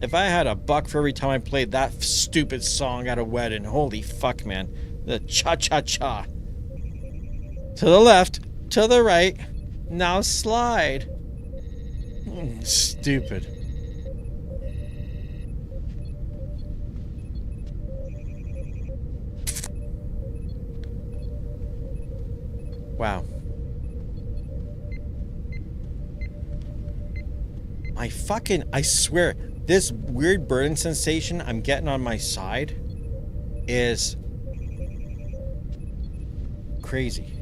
If I had $1 for every time I played that stupid song at a wedding, holy fuck, man. The Cha-Cha-Cha. To the left, to the right, now slide. Stupid. Wow. I swear, this weird burning sensation I'm getting on my side is crazy.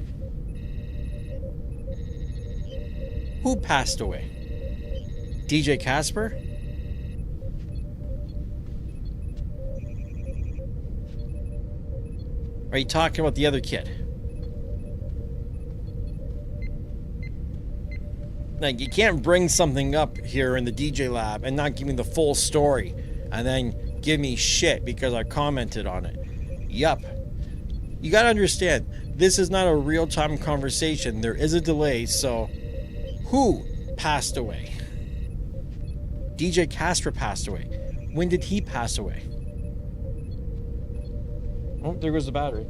Who passed away? DJ Casper? Are you talking about the other kid? Like, you can't bring something up here in the TheDjLab and not give me the full story and then give me shit because I commented on it. Yup. You gotta understand, this is not a real-time conversation. There is a delay, so who passed away? DJ Casper passed away. When did he pass away? Oh, there goes the battery.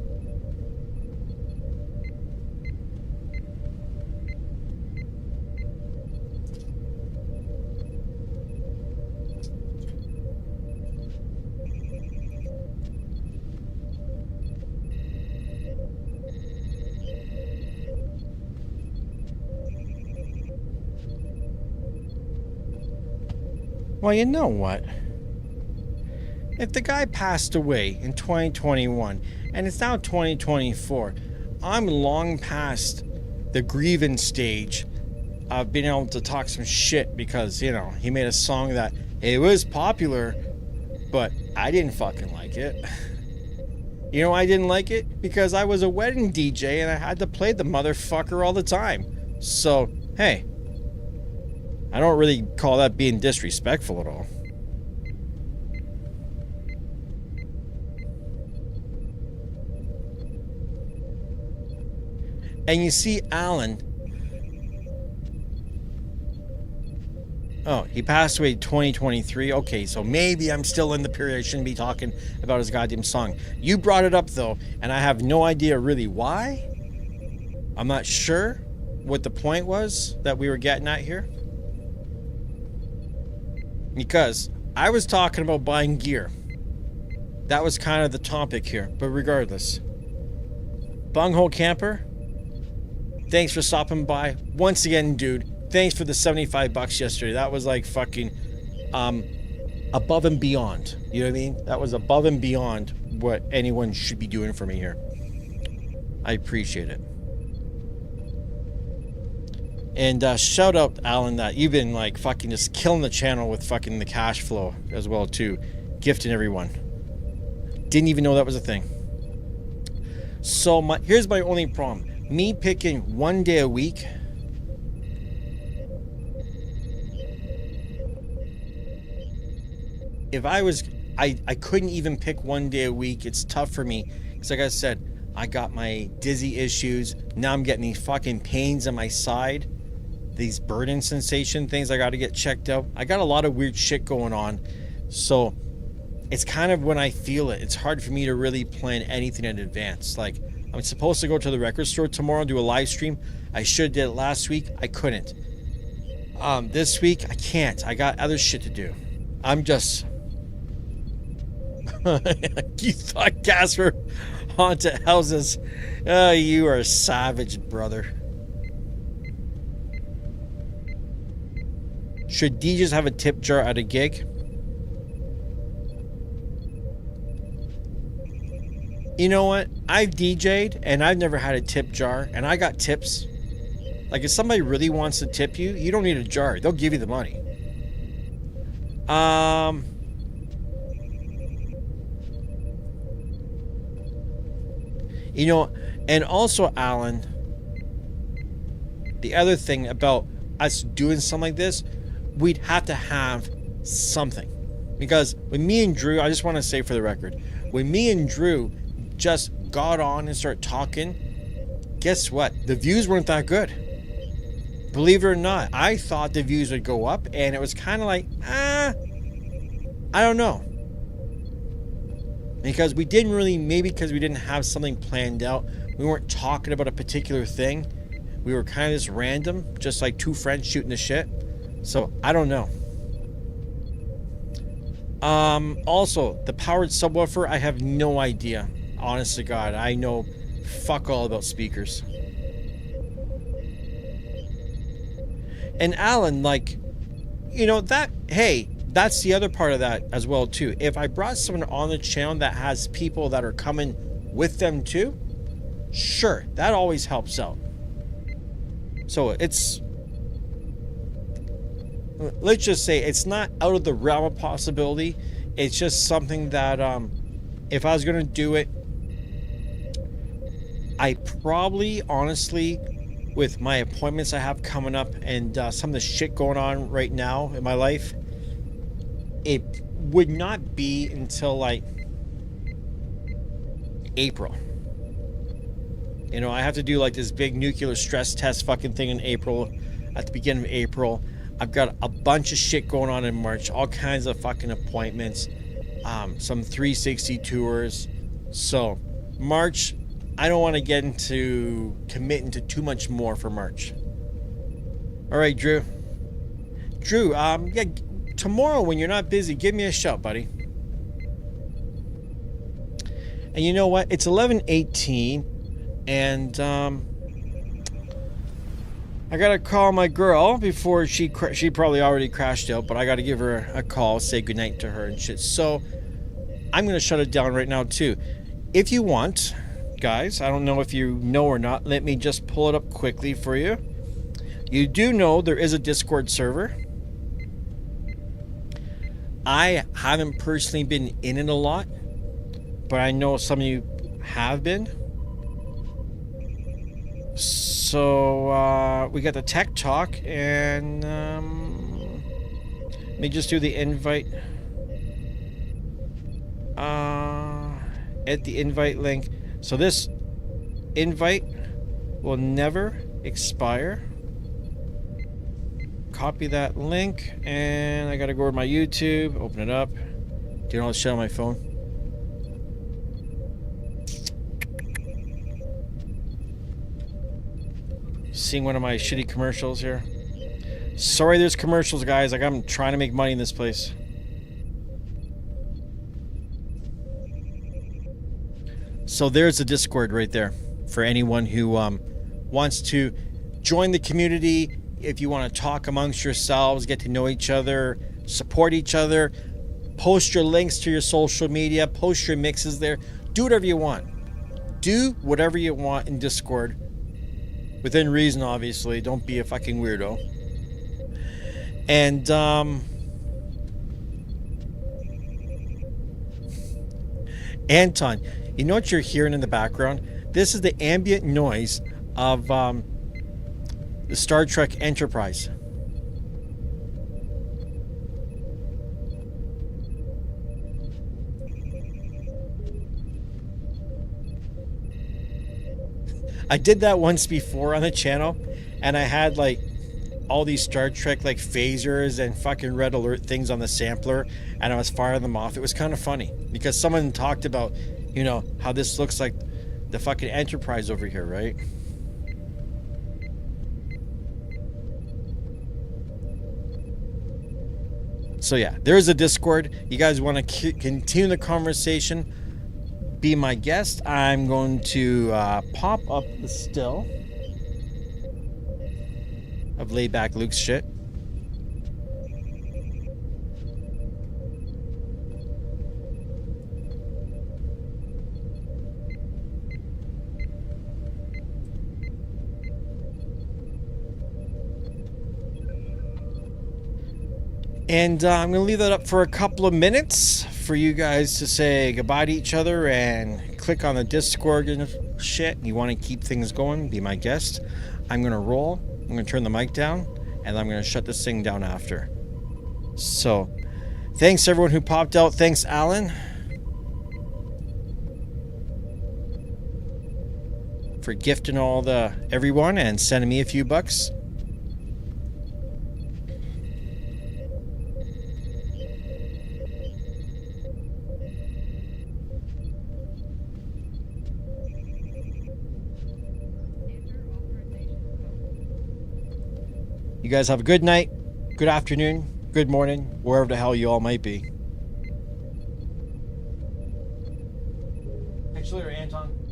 Well, you know what? If the guy passed away in 2021 and it's now 2024, I'm long past the grievance stage of being able to talk some shit because, you know, he made a song that it was popular, but I didn't fucking like it. You know why I didn't like it? Because I was a wedding DJ and I had to play the motherfucker all the time. So, hey, I don't really call that being disrespectful at all. And you see Alan. Oh, he passed away 2023. Okay, so maybe I'm still in the period I shouldn't be talking about his goddamn song. You brought it up though, and I have no idea really why. I'm not sure what the point was that we were getting at here. Because I was talking about buying gear. That was kind of the topic here. But regardless. Bunghole Camper, thanks for stopping by. Once again, dude, thanks for the $75 yesterday. That was like fucking above and beyond. You know what I mean? That was above and beyond what anyone should be doing for me here. I appreciate it. And shout out, Alan, that you've been like fucking just killing the channel with fucking the cash flow as well too. Gifting everyone. Didn't even know that was a thing. So here's my only problem. Me picking one day a week. If I couldn't even pick one day a week. It's tough for me. Because like I said, I got my dizzy issues. Now I'm getting these fucking pains on my side. These burning sensation things I got to get checked out. I got a lot of weird shit going on. So it's kind of when I feel it. It's hard for me to really plan anything in advance. Like, I'm supposed to go to the record store tomorrow and do a live stream. I should have did it last week. I couldn't. This week, I can't. I got other shit to do. I'm just... You thought Casper haunted houses. Oh, you are a savage, brother. Should DJs have a tip jar at a gig? You know what? I've DJ'd and I've never had a tip jar, and I got tips. Like, if somebody really wants to tip you, you don't need a jar. They'll give you the money. You know, and also, Alan, the other thing about us doing something like this, we'd have to have something. Because when me and Drew, I just want to say for the record, when me and Drew just got on and started talking, guess what? The views weren't that good. Believe it or not, I thought the views would go up, and it was kind of like, I don't know. Because we didn't really, maybe because we didn't have something planned out. We weren't talking about a particular thing. We were kind of just random, just like two friends shooting the shit. So I don't know. Also, the powered subwoofer, I have no idea. Honest to God, I know fuck all about speakers. And Alan, like, you know, that, hey, that's the other part of that as well, too. If I brought someone on the channel that has people that are coming with them, too, sure, that always helps out. So it's, let's just say it's not out of the realm of possibility. It's just something that if I was going to do it, I probably, honestly, with my appointments I have coming up and some of the shit going on right now in my life, it would not be until like April. You know, I have to do like this big nuclear stress test fucking thing in April, at the beginning of April. I've got a bunch of shit going on in March, all kinds of fucking appointments, some 360 tours. So March, I don't want to get into committing to too much more for March. All right, Drew. Drew, yeah, tomorrow when you're not busy, give me a shout, buddy. And you know what? It's 11:18, and I gotta call my girl before she probably already crashed out, but I gotta give her a call, say goodnight to her and shit. So I'm gonna shut it down right now too. If you want, guys, I don't know if you know or not, let me just pull it up quickly for you. You do know there is a Discord server. I haven't personally been in it a lot, but I know some of you have been. So we got the tech talk, and let me just do the invite. At the invite link. So this invite will never expire. Copy that link, and I gotta go to my YouTube, open it up, do all this shit on my phone. Seeing one of my shitty commercials here. Sorry there's commercials, guys. Like, I'm trying to make money in this place. So there's the Discord right there for anyone who wants to join the community. If you want to talk amongst yourselves, get to know each other, support each other, post your links to your social media, post your mixes there. Do whatever you want. Do whatever you want in Discord. Within reason, obviously. Don't be a fucking weirdo. And, Anton, you know what you're hearing in the background? This is the ambient noise of, the Star Trek Enterprise. I did that once before on the channel, and I had like all these Star Trek like phasers and fucking red alert things on the sampler, and I was firing them off. It was kind of funny because someone talked about, you know, how this looks like the fucking Enterprise over here, right? So yeah, there's a Discord. You guys want to continue the conversation, be my guest. I'm going to pop up the still of Laid Back Luke's shit. And I'm going to leave that up for a couple of minutes for you guys to say goodbye to each other and click on the Discord and shit. You want to keep things going, be my guest. I'm going to roll. I'm going to turn the mic down, and I'm going to shut this thing down after. So, thanks everyone who popped out. Thanks, Alan, for gifting everyone and sending me a few bucks. You guys have a good night. good afternoon, good morning, wherever the hell you all might be. Catch you later, Anton.